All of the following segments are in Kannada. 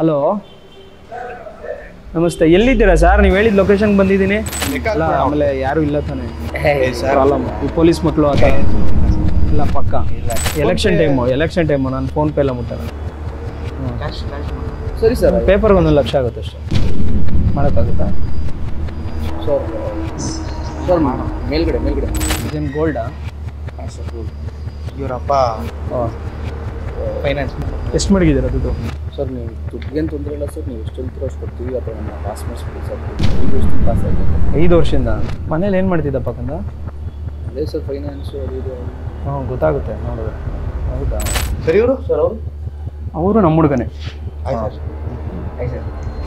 ಹಲೋ ನಮಸ್ತೆ, ಎಲ್ಲಿದ್ದೀರಾ ಸರ್? ನೀವು ಹೇಳಿದ ಲೊಕೇಶನ್ಗೆ ಬಂದಿದ್ದೀನಿ. ಅಲ್ಲ ಆಮೇಲೆ ಯಾರು ಇಲ್ಲ ತಾನೆ? ಪ್ರಾಬ್ಲಮ್ ಈ ಪೊಲೀಸ್ ಮಕ್ಕಳು ಆ ಥರ ಇಲ್ಲ ಪಕ್ಕ. ಎಲೆಕ್ಷನ್ ಟೈಮು ನಾನು ಫೋನ್ಪೇ ಎಲ್ಲ ಮುಟ್ಟಲ್ಲ. ಸರಿ ಸರ್, ಪೇಪರ್ಗೆ 1 ಲಕ್ಷ ಆಗುತ್ತೆ ಅಷ್ಟೇ. ಮಾಡೋಕ್ಕಾಗುತ್ತಾ ಸರ್? ಸರ್ ಮೇಲ್ಗಡೆ ಇದೇನು ಗೋಲ್ಡಾ? ಹಾಂ ಸರ್ ಗೋಲ್ಡ್. ಇವರಪ್ಪ ಫೈನಾನ್ಸ್ ಎಷ್ಟು ಮಡಗಿದ್ದೀರಾ ದುಡ್ಡು? ಸರ್ ನೀವು ದುಡ್ಡಿಗೇನು ತೊಂದರೆ ಇಲ್ಲ ಸರ್, ನೀವು ಎಷ್ಟು ಹೇಳ್ತೀರೋ ಅಷ್ಟು ಕೊಡ್ತೀವಿ. ಅಥವಾ ನಮ್ಮ ಪಾಸ್ ಮಾಡಿಸ್ಬಿಡಿ ಸರ್, 5 ವರ್ಷದಿಂದ ಪಾಸ್ ಆಗಿದೆ. 5 ವರ್ಷದಿಂದ ಮನೇಲಿ ಏನು ಮಾಡ್ತಿದ್ದಪ್ಪ ಕಂದ? ಅದೇ ಸರ್ ಫೈನಾನ್ಸು ಅದು ಇದು. ಹಾಂ ಗೊತ್ತಾಗುತ್ತೆ ನೋಡಿದ್ರೆ. ಹೌದಾ ಸರಿ ಇವರು ಸರ್ ಅವರು ನಮ್ಮ ಹುಡುಗನೇ. ಆಯ್ತು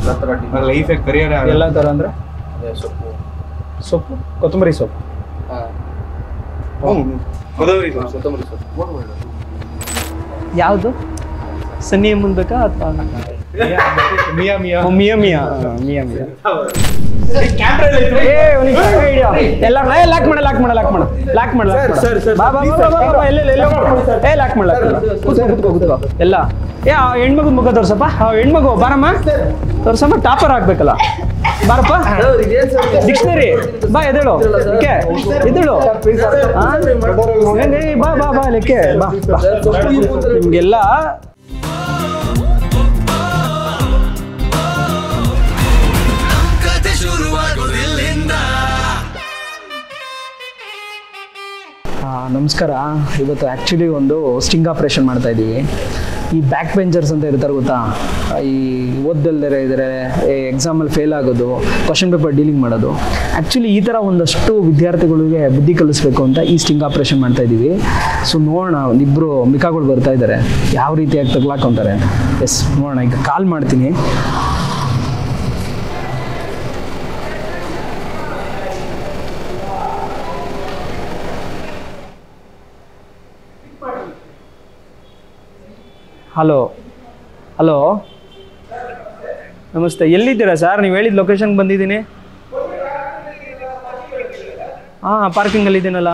ಎಲ್ಲ ಥರ ಲೈಫ್ ಕರಿಯರ್ ಎಲ್ಲ ಥರ ಅಂದರೆ ಅದೇ ಸೊಪ್ಪು, ಕೊತ್ತಂಬರಿ ಸೊಪ್ಪು. ಹಾಂ ಕೊತ್ತಂಬರಿ ಕೊತ್ತಂಬರಿ ಸರ್. ಯಾವುದು ಸನ್ನಿ ಮುಂದಬೇಕಾ ಅಥವಾ ಮಿಯಾ ಮಿಯಾ ಮಿಯಾ ಮಿಯಾ ಮಿಯಾ ಮಿಯಾ? ಎಲ್ಲ ಲಾಕ್ ಮಾಡ ಎಲ್ಲ. ಹೆಣ್ಮಗು ಮುಖ ತೋರ್ಸಪ್ಪ, ಹೆಣ್ಮಗು ಬಾರಮ್ಮ ತೋರ್ಸಮ್ಮ. ಟಾಪರ್ ಹಾಕ್ಬೇಕಲ್ಲ, ಬಾರಪ್ಪ. ಡಿಕ್ಷನರಿ ಬಾ, ಎದೇಳು ಎದ್ದೇಳು. ಬಾ ಲೆಕ್ಕೆ ಬಾ. ನಿಮ್ಗೆಲ್ಲ ನಮಸ್ಕಾರ. ಇವತ್ತು ಆ್ಯಕ್ಚುಲಿ ಒಂದು ಸ್ಟಿಂಗ್ ಆಪ್ರೇಷನ್ ಮಾಡ್ತಾ ಇದ್ದೀವಿ. ಈ ಬ್ಯಾಕ್ ಬೆಂಚರ್ಸ್ ಅಂತ ಇರ್ತಾರೆ ಗೊತ್ತಾ, ಈ ಓದ್ದಲ್ದೇ ಇದ್ದಾರೆ, ಎಕ್ಸಾಮಲ್ಲಿ ಫೇಲ್ ಆಗೋದು, ಕ್ವಶನ್ ಪೇಪರ್ ಡೀಲಿಂಗ್ ಮಾಡೋದು. ಆ್ಯಕ್ಚುಲಿ ಈ ಥರ ಒಂದಷ್ಟು ವಿದ್ಯಾರ್ಥಿಗಳಿಗೆ ಬುದ್ಧಿ ಕಲಿಸ್ಬೇಕು ಅಂತ ಈ ಸ್ಟಿಂಗ್ ಆಪ್ರೇಷನ್ ಮಾಡ್ತಾ ಇದ್ದೀವಿ. ಸೊ ನೋಡೋಣ, ಒಂದಿಬ್ಬರು ಮಿಕಾಗಳು ಬರ್ತಾ ಇದ್ದಾರೆ, ಯಾವ ರೀತಿಯಾಗಿ ತಗ್ಲಾಕೊಂತಾರೆ ಅಂತ. ಎಸ್ ನೋಡೋಣ, ಈಗ ಕಾಲ್ ಮಾಡ್ತೀನಿ. ಹಲೋ ನಮಸ್ತೆ, ಎಲ್ಲಿದ್ದೀರಾ ಸರ್? ನೀವು ಹೇಳಿದ ಲೊಕೇಶನ್ಗೆ ಬಂದಿದ್ದೀನಿ. ಹಾಂ ಪಾರ್ಕಿಂಗಲ್ಲಿ ಇದ್ದೀನಲ್ಲ.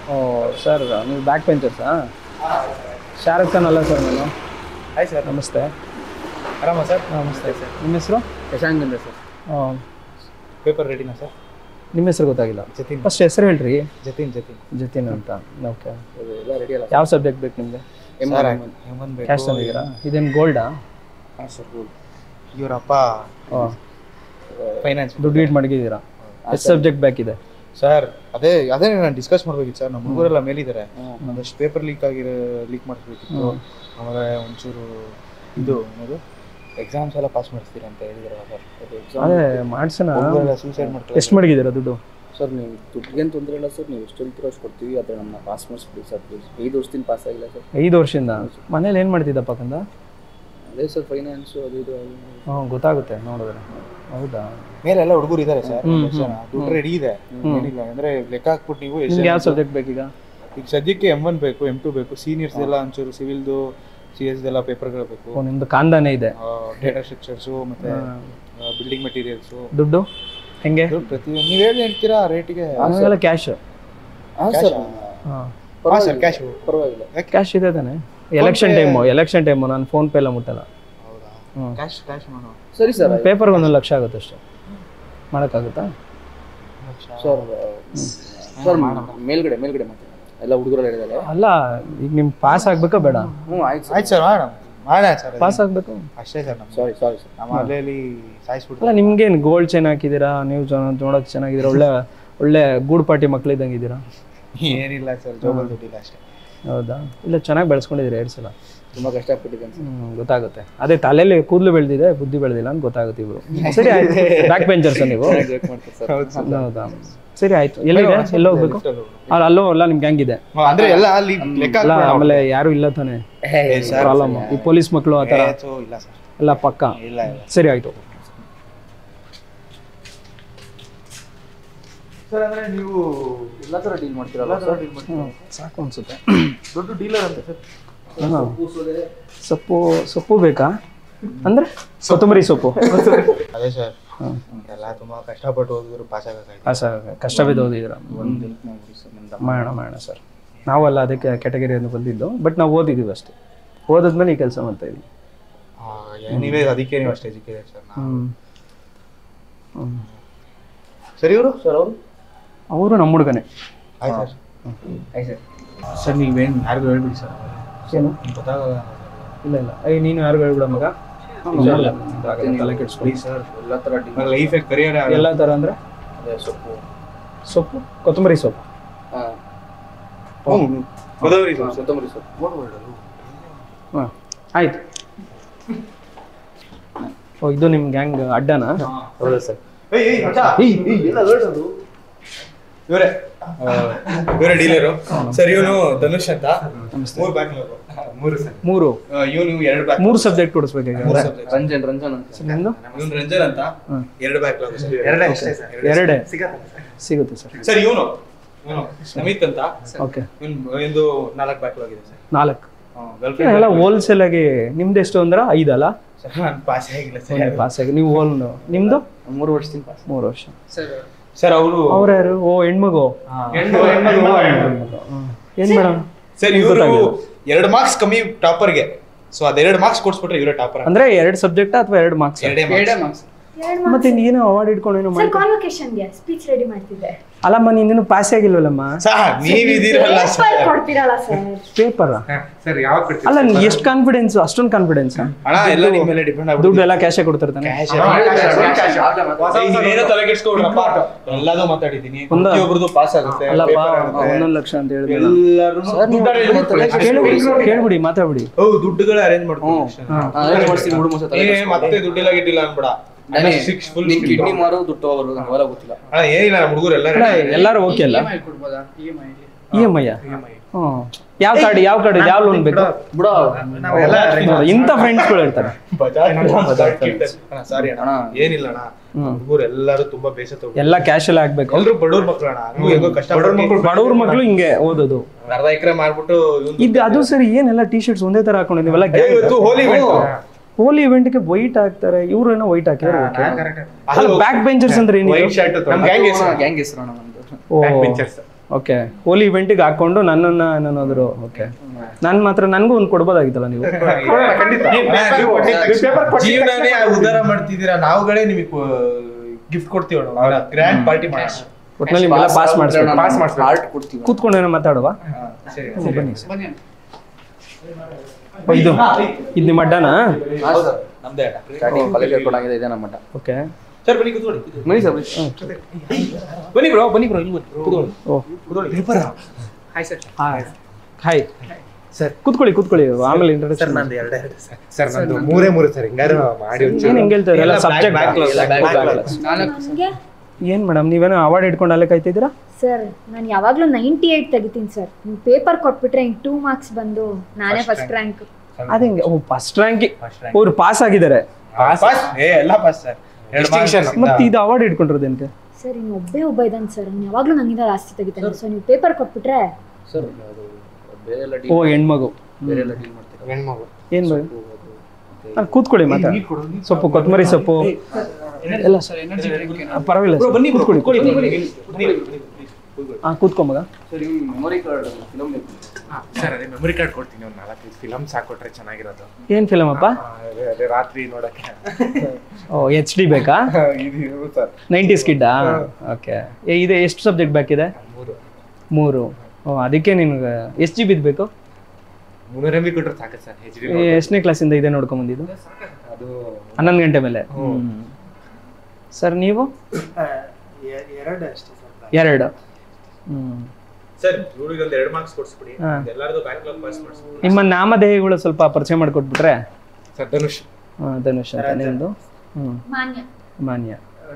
ಓ ಸರ್, ನೀವು ಬ್ಯಾಕ್ ಬೆಂಚರ್ಸಾ? ಶಾರುಖ್ ಖಾನ್ ಅಲ್ಲ ಸರ್ ನಾನು. Hi sir. ನಮಸ್ತೆ. ಆರಾಮ ಸರ್? ನಮಸ್ತೆ ಸರ್. ನಿಮ್ಮ ಹೆಸರು? ಯಶಾಂಕ್ ಅಂದ್ರೆ ಸರ್. ಪೇಪರ್ ರೆಡಿನಾ ಸರ್? ನಿಮ್ಮ ಹೆಸರು ಗೊತ್ತಾಗಿಲ್ಲ. ಜತಿನ್. ಫಸ್ಟ್ ಹೆಸರು ಹೇಳ್ರಿ. ಜತಿನ್ ಅಂತ. ಓಕೆ. ಎಲ್ಲ ರೆಡಿ ಅಲ್ಲ ಯಾವ ಸಬ್ಜೆಕ್ಟ್ ಬೇಕು ನಿಮಗೆ? ಕ್ಯಾಶ್ ತಂದಿದ್ದೀರಾ? ಇದೇನು ಗೋಲ್ಡಾ? ಹಾಂ ಸರ್ ಗೋಲ್ಡ್. ಇವರಪ್ಪ ಫೈನಾನ್ಸ್ ದುಡ್ಡು ಇಟ್ಟು ಮಡಗಿದ್ದೀರಾ? ಎಷ್ಟು ಸಬ್ಜೆಕ್ಟ್ ಬೇಕಿದೆ ಸರ್? ಅದೇ ನಾನು ಡಿಸ್ಕಸ್ ಮಾಡ್ಬೇಕಿತ್ತು ಸರ್. ನಮ್ಮ ಹುಡುಗರೆಲ್ಲ ಮೇಲಿದ್ದಾರೆ, ಒಂದಷ್ಟು ಪೇಪರ್ ಲೀಕ್ ಮಾಡಿಸ್ಬೇಕಿತ್ತು. ಆಮೇಲೆ ಒಂಚೂರು ಇದು ಏನದು ಎಕ್ಸಾಮ್ಸ್ ಎಲ್ಲ ಪಾಸ್ ಮಾಡಿಸ್ತೀರಾ ಅಂತ ಹೇಳಿದಾರಲ್ಲ ಸರ್? ಅದೇ ಮಾಡ್ಸೋಣ. ಸೂಸೈಡ್ ಮಾಡ್ತಾರೆ. ಎಷ್ಟು ಮಡಗಿದ್ದೀರಾ ದುಡ್ಡು? ಸರ್ ನೀವು ದುಡ್ಡಿಗೇನು ತೊಂದರೆ ಇಲ್ಲ ಸರ್, ನೀವು ಎಷ್ಟು ಹೇಳ್ತೀರೋ ಅಷ್ಟು ಕೊಡ್ತೀವಿ. ಅಥವಾ ನಮ್ಮ ಪಾಸ್ ಮಾಡಿಸ್ಬಿಡಿ ಸರ್, 5 ವರ್ಷದಿಂದ ಪಾಸ್ ಆಗಿಲ್ಲ ಸರ್. 5 ವರ್ಷದಿಂದ ಮನೇಲಿ ಏನು ಮಾಡ್ತಿದ್ದಪ್ಪ ಕಂದ? ಅದೇ ಸರ್ ಫೈನಾನ್ಸು ಅದು ಇದು. ಗೊತ್ತಾಗುತ್ತೆ ನೋಡಿದ್ರೆ. ಹೌದಾ? ಮೇಲೆಲ್ಲ ಹುಡುಗರು ಇದ್ದಾರೆ ಸರ್, ದುಡ್ಡು ರೆಡಿ ಇದೆ, ಏನಿಲ್ಲ ಅಂದ್ರೆ ಲೆಕ್ಕ ಹಾಕ್ಬಿಟ್ಟು ನೀವು ನಿಮ್ಗೆ ಯಾವ ಸಬ್ಜೆಕ್ಟ್ ಬೇಕೀಗ? ಈಗ ಸದ್ಯಕ್ಕೆ M1 ಬೇಕು, M2 ಬೇಕು, ಸೀನಿಯರ್ಸ್ ಎಲ್ಲ ಒಂಚೂರು ಸಿವಿಲ್ದು CS ಎಲ್ಲ ಪೇಪರ್ಗಳು ಬೇಕು. ನಿಮ್ದು ಕಾಂದಾನೆ ಇದೆ. ಡೇಟಾ ಸ್ಟ್ರಕ್ಚರ್ಸು ಮತ್ತೆ ಬಿಲ್ಡಿಂಗ್ ಮೆಟೀರಿಯಲ್ಸು. ದುಡ್ಡು ಹೆಂಗೆ? ಪ್ರತಿಯೊಂದು ನೀವು ಹೇಳಿ ಹೇಳ್ತೀರಾ ರೇಟಿಗೆ? ಆಮೇಲೆ ಕ್ಯಾಶ್. ಹಾಂ ಸರ್. ಹಾಂ ಸರ್, ಕ್ಯಾಶ್ ಪರವಾಗಿಲ್ಲ. ಕ್ಯಾಶ್ ಇದೆ ತಾನೆ? ಎಲೆಕ್ಷನ್ ಟೈಮು ನಾನು ಫೋನ್ಪೇ ಎಲ್ಲ ಮುಟ್ಟಲ್ಲ. ಹೌದಾ? ಕ್ಯಾಶ್ ಮಾಡೋ. ಸರಿ ಸರ್. ಪೇಪರ್ಗೆ 1 ಲಕ್ಷ ಆಗುತ್ತೆ ಅಷ್ಟೇ. ಮಾಡೋಕ್ಕಾಗುತ್ತಾ ಸರ್? ಸರ್ ಮೇಲ್ಗಡೆ ಮಾತಾಡಿ, ಎಲ್ಲ ಹುಡುಗರು ಹೇಳಿದ್ದಾರೆ. ಅಲ್ಲ, ಈಗ ನಿಮ್ಗೆ ಪಾಸ್ ಆಗ್ಬೇಕಾ ಬೇಡ? ಆಯ್ತು ಆಯ್ತು ಸರ್, ಮಾಡೋಣ ಸರ್. ಪಾಸ್ ಆಗಬೇಕು ಅಷ್ಟೇ ಸರ್. ನಮ್ಮ ಸಾರಿ ಸರ್. ನಮ್ಮ ಅಲ್ಲೇಲಿ ಸಾಯಿಸ್ಬಿಟ್ಟು. ಅಲ್ಲ, ನಿಮ್ಗೇನು ಗೋಲ್ಡ್ ಚೈನ್ ಹಾಕಿದ್ದೀರಾ, ನೀವು ನೋಡೋಕೆ ಚೆನ್ನಾಗಿದ್ದೀರಾ, ಒಳ್ಳೆ ಗೂಡು ಪಾರ್ಟಿ ಮಕ್ಳಿದ್ದಂಗೆ ಇದ್ದೀರಾ. ಏನಿಲ್ಲ ಸರ್, ಜೋಬಲ್ ದುಡ್ಡಿಲ್ಲ ಅಷ್ಟೇ. ಹೌದಾ? ಇಲ್ಲ, ಚೆನ್ನಾಗಿ ಬೆಳೆಸ್ಕೊಂಡಿದ್ದೀರಾ 2 ಸಲ. ತುಂಬ ಕಷ್ಟಪಟ್ಟಿದ್ದೇನೆ ಸರ್. ಗೊತ್ತಾಗುತ್ತೆ. ಅದೇ ತಲೆಯಲ್ಲಿ ಕೂದಲು ಬೆಳೆದಿದೆ, ಬುದ್ಧಿ ಬೆಳೆದಿಲ್ಲ ಅಂತ ಗೊತ್ತಾಗುತ್ತೆ ಇವರು. ಸರಿ ಆಯ್ತು. ಬ್ಯಾಕ್ ಬೆಂಚರ್ಸ ನೀವು? ಹೌದಾ? ಸರಿ ಆಯ್ತು. ಎಲ್ಲಿದೆ? ಎಲ್ಲ ಹೋಗ್ಬೇಕು? ಅಲ್ಲೋ ಅಲ್ಲ, ನಿಮ್ಗೆ ಹೆಂಗಿದೆ ಅಂದ್ರೆ ಎಲ್ಲ ಲೆಕ್ಕ ಅಲ್ಲ, ಆಮೇಲೆ ಯಾರು ಇಲ್ಲ ತಾನೆ? ಪ್ರಾಬ್ಲಮ್ ಈ ಪೊಲೀಸ್ ಮಕ್ಕಳು ಆ ಥರ ಇಲ್ಲ ಸರ್, ಎಲ್ಲ ಪಕ್ಕ. ಇಲ್ಲ. ಸರಿ ಆಯ್ತು ಸರ್. ಅಂದ್ರೆ ನೀವು ಎಲ್ಲ ಥರ ಡೀಲ್ ಮಾಡ್ತೀರಲ್ಲ ಸರ್? ಸಾಕು ಅನ್ಸುತ್ತೆ. ದೊಡ್ಡ ಡೀಲರ್ ಅಂತ ಸರ್. ಸೊಪ್ಪು ಬೇಕಾ? ಅಂದ್ರೆ ಕೊತ್ತಂಬರಿ ಸೊಪ್ಪು. ಅದೇ ಸರ್, ಎಲ್ಲ ತುಂಬಾ ಕಷ್ಟಪಟ್ಟು ಓದಿದ್ರು ಪಾಸ್ ಕಷ್ಟ ಬಿದ್ದು ಓದಿದ್ದೀರಾ? ಮಾಡೋಣ ಸರ್. ನಾವೆಲ್ಲ ಅದಕ್ಕೆ ಕ್ಯಾಟಗರಿಯನ್ನು ಬಂದಿದ್ದು, ಬಟ್ ನಾವು ಓದಿದ್ದೀವಿ ಅಷ್ಟೇ. ಓದಿದ್ಮೇಲೆ ಈ ಕೆಲಸ ಮಾಡ್ತಾ ಇದ್ದೀನಿ. ನೀವೇ ಅದಕ್ಕೆ ನೀವು ಅಷ್ಟು ಎಜುಕೇಟೆಡ್ ಸರ್. ಸರ್ ಇವರು ಸರ್ ಅವರು ನಮ್ಮ ಹುಡುಗನೇ. ಆಯ್ತು ಸರ್. ಆಯ್ತು ಸರ್. ಸರ್ ನೀವೇನು ಯಾರಿಗೂ ಹೇಳ್ಬಿಡಿ ಸರ್. ಏನು ಗೊತ್ತಾಗಲ್ಲ. ಇಲ್ಲ ನೀನು ಯಾರಿಗೂ ಹೇಳ್ಬಿಡ ಮಗ. ತಲೆ ಕೆಡಿಸ್ಕೊಳ್ಳಿ ಸರ್. ಎಲ್ಲ ಥರ ಲೈಫ್ ಕರಿಯರ್ ಎಲ್ಲ ಥರ ಅಂದರೆ ಅದೇ ಸೊಪ್ಪು ಕೊತ್ತಂಬರಿ ಸೊಪ್ಪು. ಕೊತ್ತಂಬರಿ ಸೊಪ್ಪು ಹಾಂ ಆಯ್ತು. ಓ ಇದು ನಿಮ್ಮ ಗ್ಯಾಂಗ್ ಅಡ್ಡನಾ? ಹೌದಾ ಸರ್. ಇವರೇ ಡೀಲರು ಸರ್. ಇವನು ಧನುಷ್ ಅಂತ. ಮೂರು ಇವನು 2 ಬ್ಯಾಕ್. 3 ಸಬ್ಜೆಕ್ಟ್ ಕೊಡಿಸ್ಬೇಕಾಗ. ರಂಜನ್ ಅಂತ ನಿಮ್ದು? ಇವನು ರಂಜನ್ ಅಂತ. 2 ಬ್ಯಾಕ್ ಎರಡೇ ಸಿಗುತ್ತೆ ಸರ್. ಸರ್ ಇವನು ನಮಿತ್ ಅಂತ. ಓಕೆ. ಒಂದು 4 ಬ್ಯಾಕ್ ಆಗಿದೆ ಸರ್. 4 ಎಲ್ಲ ಹೋಲ್ಸೇಲ್ ಆಗಿ. ನಿಮ್ದು ಎಷ್ಟು ಅಂದ್ರೆ 5 ಅಲ್ಲ? ನಾನು ಪಾಸ್ ಆಗಿಲ್ಲ ಸರ್. ಪಾಸ್ ಆಗಿ ನೀವು ಹೋಲ್. ನಿಮ್ದು 3 ವರ್ಷದಿಂದ ಪಾಸ್. 3 ವರ್ಷ. ಸರ್ ಅವರು ಯಾರು? ಓ ಹೆಣ್ಮಗು. ಏನ್ ಮೇಡಮ್ ಸರ್ ಇವರು 2 ಮಾರ್ಕ್ಸ್ ಕಮ್ಮಿ ಟಾಪರ್ಗೆ. ಸೊ ಅದ್ 2 ಮಾರ್ಕ್ಸ್ ಕೊಡ್ಸ್ಬಿಟ್ರೆ ಇವರೇ ಟಾಪರ್. ಅಂದ್ರೆ 2 ಸಬ್ಜೆಕ್ಟ್ ಅಥವಾ 2 ಮಾರ್ಕ್ಸ್? 2 ಮಾರ್ಕ್ಸ್. ಮತ್ತೆ ನೀನು ಅವಾರ್ಡ್ ಇಟ್ಕೊಂಡೇನು ಸರ್ ಕಾನ್ವೊಕೇಶನ್ಗೆ ಸ್ಪೀಚ್ ರೆಡಿ ಮಾಡ್ತಿದ್ದೆ. ಅಲ್ಲಮ್ಮ ನೀನು ಪಾಸ್ ಆಗಿಲ್ವಲ್ಲಮ್ಮ. ಸರ್ ನೀವಿದ್ದೀರಲ್ಲ ಪೇಪರ್ ಕೊಡ್ತೀರಲ್ಲ ಸರ್. ಪೇಪರ್ ಸರ್ ಯಾವಾಗ ಕೊಡ್ತೀರಾ? ಅಲ್ಲ ಎಷ್ಟು ಕಾನ್ಫಿಡೆನ್ಸ್? ಅಷ್ಟೊಂದು ಕಾನ್ಫಿಡೆನ್ಸ್? ಅಣ್ಣ ಎಲ್ಲ ನಿಮ್ಮ ಮೇಲೆ ಡಿಪೆಂಡ್ ಆಗುತ್ತೆ. ದುಡ್ಡು ಎಲ್ಲ ಕ್ಯಾಶೇ ಕೊಡ್ತಿರ್ತಾನೆ. ನೀವೇನೋ ತಲೆ ಕೆಡಿಸ್ಕೊಡ್ರಪ್ಪ. ಎಲ್ಲದೂ ಮಾತಾಡಿದ್ದೀನಿ. ಪ್ರತಿಯೊಬ್ಬರದು ಪಾಸ್ ಆಗುತ್ತೆ. ಅಲ್ಲಪ್ಪ 1 ಲಕ್ಷ ಅಂತ ಹೇಳಿದ್ರೆ ಎಲ್ಲರೂ ಕೇಳ್ಬಿಡಿ ಮಾತಾಡ್ಬಿಡಿ. ದುಡ್ಡುಗಳ ಅರೇಂಜ್ ಮಾಡ್ತೀನಿ. ಮತ್ತೆ ದುಡ್ಡಿಲ್ಲ ಗಿಟ್ಟಿಲ್ಲ ಅನ್ಬೇಡ. ಕಿಡ್ನಿ ಮಾರು ದುಡ್ಡು ತಗೋಬಾರ್ದು. ನಂಗೆ ಗೊತ್ತಿಲ್ಲ. ಏನಿಲ್ಲ ನಮ್ಮ ಹುಡುಗರು ಎಲ್ಲರೂ ಓಕೆ ಅಲ್ಲ? EMI ಯಾವ ಕಾರ್ಡ್ ಯಾವ ಲೋನ್ ಬೇಕು? ಇಂಥ ಫ್ರೆಂಡ್ಸ್ಗಳು ಇರ್ತಾರೆ. ಸಾರಿ ಅಣ್ಣ ಏನಿಲ್ಲ ಅಣ್ಣ. ಹುಡುಗರು ಎಲ್ಲರೂ ತುಂಬಾ ಬೇಸತ್ತ. ಎಲ್ಲ ಕ್ಯಾಶ್ ಎಲ್ಲ ಆಗ್ಬೇಕು. ಎಲ್ರು ಬಡವ್ರ ಮಕ್ಳು ಅಣ್ಣ. ಹೆಂಗೋ ಕಷ್ಟ ಬಡವ್ರ ಮಕ್ಳು ಹಿಂಗೆ ಓದೋದು. ಅರ್ಧ ಎಕರೆ ಮಾಡ್ಬಿಟ್ಟು ಇದು ಅದು ಸರಿ. ಏನೆಲ್ಲ ಟೀ ಶರ್ಟ್ಸ್ ಒಂದೇ ತರ ಹಾಕೊಂಡಿದ್ದೀವಲ್ಲ. ಹೋಲಿ ಇವೆಂಟ್ಗೆ ವೈಟ್ ಹಾಕ್ತಾರೆ. ಇವ್ರು ಏನೋ ವೈಟ್ ಹಾಕಿದ್ರೆ ಬ್ಯಾಕ್ ಬೆಂಚರ್ಸ್ ಅಂದ್ರೆ ಏನು? ಗ್ಯಾಂಗ್ ಹೆಸರು ನಮ್ದು. ಓಕೆ. ಹೋಲಿ ಇವೆಂಟಿಗೆ ಹಾಕೊಂಡು ನನ್ನೋದ್ರು. ಓಕೆ. ನಾನು ಮಾತ್ರ ನನಗೂ ಒಂದು ಕೊಡ್ಬೋದಾಗಿತ್ತಲ್ಲ ನೀವು. ಜೀವನನೇ ಉದ್ಧಾರ ಮಾಡ್ತಿದ್ದೀರಾ. ನಾವುಗಳೇ ನಿಮಗೆ ಗಿಫ್ಟ್ ಕೊಡ್ತೀವಿ. ಗ್ರ್ಯಾಂಡ್ ಪಾರ್ಟಿ ಮಾಡೋಣ. ಒಟ್ಟಿನಲ್ಲಿ ನಿಮ್ಗೆಲ್ಲ ಪಾಸ್ ಮಾಡಿಸ್ಬೇಕು. ಆರ್ಟ್ ಕೊಡ್ತೀವಿ. ಕೂತ್ಕೊಂಡು ಏನೋ ಮಾತಾಡುವ. ಬನ್ನಿ ಸರ್. ಇದು ನಿಮ್ಮ ಅಡ್ಡನಾ? ನಮ್ದೇ ಸ್ಟಾರ್ಟಿಂಗ್ ಕಾಲೇಜ್ ಕೊಡಾಗಿದೆ ಇದೆ ನಮ್ಮ ಮಠ. ಓಕೆ ಸರ್ ಬನ್ನಿ ಕೂತ್ಕೊಳ್ಳಿ. ಬನ್ನಿ ಸರ್ ಬನ್ನಿ ಬ್ರೋ ಇಲ್ಲಿ ಕೂತ್ಕೊಳ್ಳಿ. ಓ paper. Hi sir. Hi sir. ಕೂತ್ಕೊಳ್ಳಿ ಆಮೇಲೆ ಇಂಟ್ರೊಡಕ್ಷನ್. ಸರ್ ನಂದು 2 ಸರ್. ನಂದು 3 ಸರ್. ಹಿಂಗಾರು ಮಾಡಿ ಏನು ಹೆಂಗೆ ಹೇಳ್ತಾರೆ ಎಲ್ಲ ಸಬ್ಜೆಕ್ಟ್ ಏನು ಮೇಡಮ್ ನೀವೇನೋ ಅವಾರ್ಡ್ ಇಟ್ಕೊಂಡು ಅಲ್ಲೇ ಕಾಯ್ತಿದ್ದೀರಾ? ಸರ್ ನಾನು ಯಾವಾಗಲೂ 98 ತೆಗಿತೀನಿ ಸರ್. ನೀವು ಪೇಪರ್ ಕೊಟ್ಬಿಟ್ರೆ 2 ಮಾರ್ಕ್ಸ್ ಬಂದು ನಾನೇ ಫಸ್ಟ್ ರ್ಯಾಂಕ್. ಅದು ಹೆಂಗೆ? ಓ ಫಸ್ಟ್ ರ್ಯಾಂಕ್. ಅವ್ರು ಪಾಸ್ ಆಗಿದ್ದಾರೆ. ಎಲ್ಲ ಪಾಸ್ ಸರ್. ಮತ್ತೆ ಇದು ಅವಾರ್ಡ್ ಇಟ್ಕೊಂಡಿರೋದೇನಕ್ಕೆ? ಸರ್ ಒಬ್ಬ ಇದ್ದಾನೆ ಸರ್. ನಾನು ಯಾವಾಗಲೂ ನನಗಿಂತ ಜಾಸ್ತಿ ತೆಗಿತಾನೆ. ಸೊ ನೀವು ಪೇಪರ್ ಕೊಟ್ಬಿಟ್ರೆ ಸರ್ ಅದು ಬೇರೆ ಎಲ್ಲ ಓ ಹೆಣ್ಮಗು. ಬೇರೆ ಎಲ್ಲ ಡೀಲ್ ಮಾಡ್ತೀರಾ? ಹೆಣ್ಮಗು ಏನು ಅಲ್ಲಿ ಕೂತ್ಕೊಳ್ಳಿ ಮಾತಾಡಿ. ಸೊಪ್ಪು ಕೊತ್ತಂಬರಿ ಸೊಪ್ಪು ಎಲ್ಲ ಪರವಾಗಿಲ್ಲ ಬನ್ನಿ ಕೂತ್ಕೊಳ್ಳಿ. ಹಾಂ ಕೂತ್ಕೊ ಮಗ. ಸರ್ ಈ ಮೆಮೊರಿ ಕಾರ್ಡ್ ಫಿಲಮ್ ಬೇಕು ಸರ್. ಅದೇ ಮೆಮೊರಿ ಕಾರ್ಡ್ ಕೊಡ್ತೀನಿ. ಒಂದು 4-5 ಫಿಲಮ್ಸ್ ಹಾಕೊಟ್ರೆ ಚೆನ್ನಾಗಿರೋದು. ಏನು ಫಿಲಮ್ ಅಪ್ಪ? ಅದೇ ರಾತ್ರಿ ನೋಡಕ್ಕೆ. ಓ HD ಬೇಕಾ? ಇದು ಸರ್ 90s ಕಿಡ್ಡಾ? ಓಕೆ. ಇದು ಎಷ್ಟು ಸಬ್ಜೆಕ್ಟ್ ಬೇಕಿದೆ? 3. ಓ ಅದಕ್ಕೆ ನಿನ್ಗೆ ಎಷ್ಟು GB ಬೇಕು? 300 MB ಕೊಟ್ಟರೆ ಸಾಕು ಸರ್. HD ಎಷ್ಟನೇ ಕ್ಲಾಸಿಂದ ಇದೆ ನೋಡ್ಕೊಂಬಂದಿದ್ದು? ಅದು 11 ಗಂಟೆ ಮೇಲೆ. ಸರ್ ನೀವು? 2 ಅಷ್ಟೇ ಸರ್. 2. ಸರ್ ಇವರಿಗೆ ಒಂದು 2 ಮಾರ್ಕ್ಸ್ ಕೊಡ್ಸ್ಬಿಡಿ. ಎಲ್ಲರದು ಬ್ಯಾಕ್ಲಾಗ್ ಪಾಸ್ ಮಾಡಿಸ್ಬಿಡಿ. ನಿಮ್ಮ ನಾಮಧೇಯಗಳು ಸ್ವಲ್ಪ ಪರಿಚಯ ಮಾಡಿಕೊಟ್ಬಿಟ್ರೆ. ಸರ್ ಧನುಷ್. ಧನುಷ್ ಅಂತ. ನಿಮ್ಮದು? ಮಾನ್ಯ.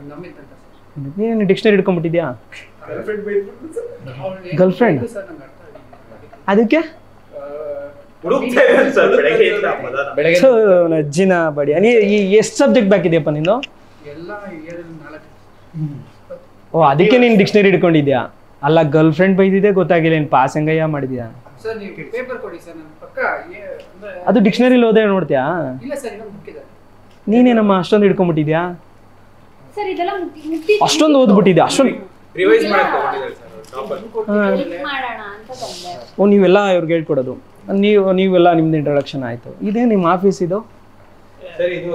ನಮಿತ್ ಅಂತ ಸರ್. ನೀನು ಡಿಕ್ಷನರಿ ಹಿಡ್ಕೊಂಡ್ಬಿಟ್ಟಿದ್ಯಾ? ಗರ್ಲ್ಫ್ರೆಂಡ್? ಅದಕ್ಕೆ ನಜ್ಜಿನ ಬಡಿ. ಎಷ್ಟು ಸಬ್ಜೆಕ್ಟ್ ಬಾಕಿದೆಯಪ್ಪ ನೀನು? ಓ ಅದಕ್ಕೆ ನೀನು ಡಿಕ್ಷನರಿ ಹಿಡ್ಕೊಂಡಿದ್ಯಾ? ಅಲ್ಲ ಗರ್ಲ್ಫ್ರೆಂಡ್ ಬೈದಿದೆ ಗೊತ್ತಾಗಿಲ್ಲ. ನೀನು ಪಾಸ್ ಹೆಂಗಯ್ಯ ಮಾಡಿದ್ಯಾ? ಸರ್ ನೀವು ಪೇಪರ್ ಕೊಡಿ ಸರ್. ನಾನು ಪಕ್ಕ ಅದು ಡಿಕ್ಷನರಿಲಿ ಓದೇ ನೋಡ್ತೀಯಾ? ಇಲ್ಲ ಸರ್ ಇನ್ನೊಂದು ಬುಕ್ ಇದೆ. ನೀನೇನಮ್ಮ ಅಷ್ಟೊಂದು ಹಿಡ್ಕೊಂಡ್ಬಿಟ್ಟಿದ್ಯಾ? ಸರ್ ಇದೆಲ್ಲ ಅಷ್ಟೊಂದು ಓದ್ಬಿಟ್ಟಿದ್ಯಾ? ಅಷ್ಟೊಂದು ರಿವೈಸ್ ಮಾಡಕ್ಕೆ ಹೋಗಿದ್ದಾರೆ ಸರ್ ಟಾಪರ್. ಮಾಡೋಣ ಅಂತ ಬಂದೆ. ಓ ನೀವೆಲ್ಲ ಇವ್ರಿಗೆ ಹೇಳ್ಕೊಡೋದು. ನೀವೆಲ್ಲ ನಿಮ್ದು ಇಂಟ್ರೊಡಕ್ಷನ್ ಆಯಿತು. ಇದೇ ನಿಮ್ಮ ಆಫೀಸ್ ಇದು? ಸರ್ ಇದು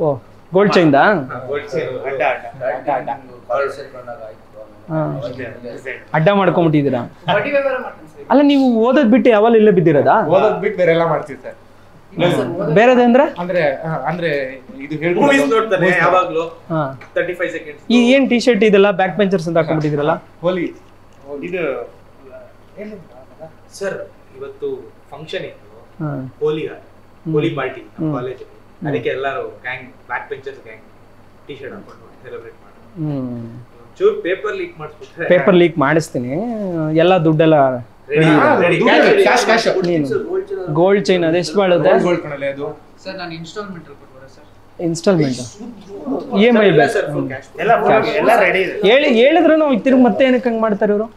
ಓ ಗೋಲ್ಡ್ ಚೈನ್ದಾ? ಅಡ್ಡ ಮಾಡ್ಕೊಂಬಿಟ್ಟಿದ್ದೀರಾ? ಬಡ್ಡಿ ವ್ಯವಹಾರ ಮಾಡ್ತೀನಿ ಸರ್. ಅಲ್ಲ ನೀವು ಓದೋದ್ ಬಿಟ್ಟು ಯಾವಾಗ ಇಲ್ಲೇ ಬಿದ್ದಿರೋದಾ? ಓದೋದ್ ಬಿಟ್ಟು ಬೇರೆ ಎಲ್ಲ ಮಾಡ್ತೀವಿ ಸರ್. ಬೇರೆದಂದ್ರೆ ಅಂದ್ರೆ ಇದು ನೋಡ್ತಾನೆ ಯಾವಾಗ್ಲೂ ಹಾ 35 seconds. ಈ ಏನ್ ಟಿ ಶರ್ಟ್ ಇದೆಲ್ಲ ಬ್ಯಾಕ್ ಬೆಂಚರ್ಸ್ ಅಂತ ಹಾಕೊಂಡ್ಬಿಟ್ಟಿದ್ರಲ್ಲ? ಹೋಲಿ ಇದು ಸರ್ ಇವತ್ತು ಫಂಕ್ಷನ್ ಇತ್ತು, ಹಾ ಹೋಲಿ ಪಾರ್ಟಿ ನಮ್ಮ ಕಾಲೇಜ್. ಅದಕ್ಕೆ ಎಲ್ಲರೂ gang back benchers gang T shirt ಹಾಕೊಂಡು ಸೆಲೆಬ್ರೇಟ್ ಮಾಡೋದು. ಚೂರ್ ಪೇಪರ್ ಲೀಕ್ ಮಾಡಿಸ್ಬಿಟ್ರೆ ಪೇಪರ್ ಲೀಕ್ ಮಾಡಿಸ್ತೀನಿ. ಎಲ್ಲ ದುಡ್ಡೆಲ್ಲ ಗೋಲ್ಡ್ ಚೈನ್ ಅದೆಷ್ಟು ಬಾಳುತ್ತೆ? ಸರ್ ನಾನು ಇನ್ಸ್ಟಾಲ್ಮೆಂಟ್ ಅಲ್ಲಿ ಕೊಡ್ಬೋದಾ ಸರ್? ಇನ್ಸ್ಟಾಲ್ಮೆಂಟ್ EMI ಎಲ್ಲ ರೆಡಿ ಇದೆ. ಹೇಳಿದ್ರೆ ನಾವು ತಿರುಗಿ ಮತ್ತೆ ಏನಕ್ಕೆ ಹಂಗೆ ಮಾಡ್ತಾರೆ ಇವರು?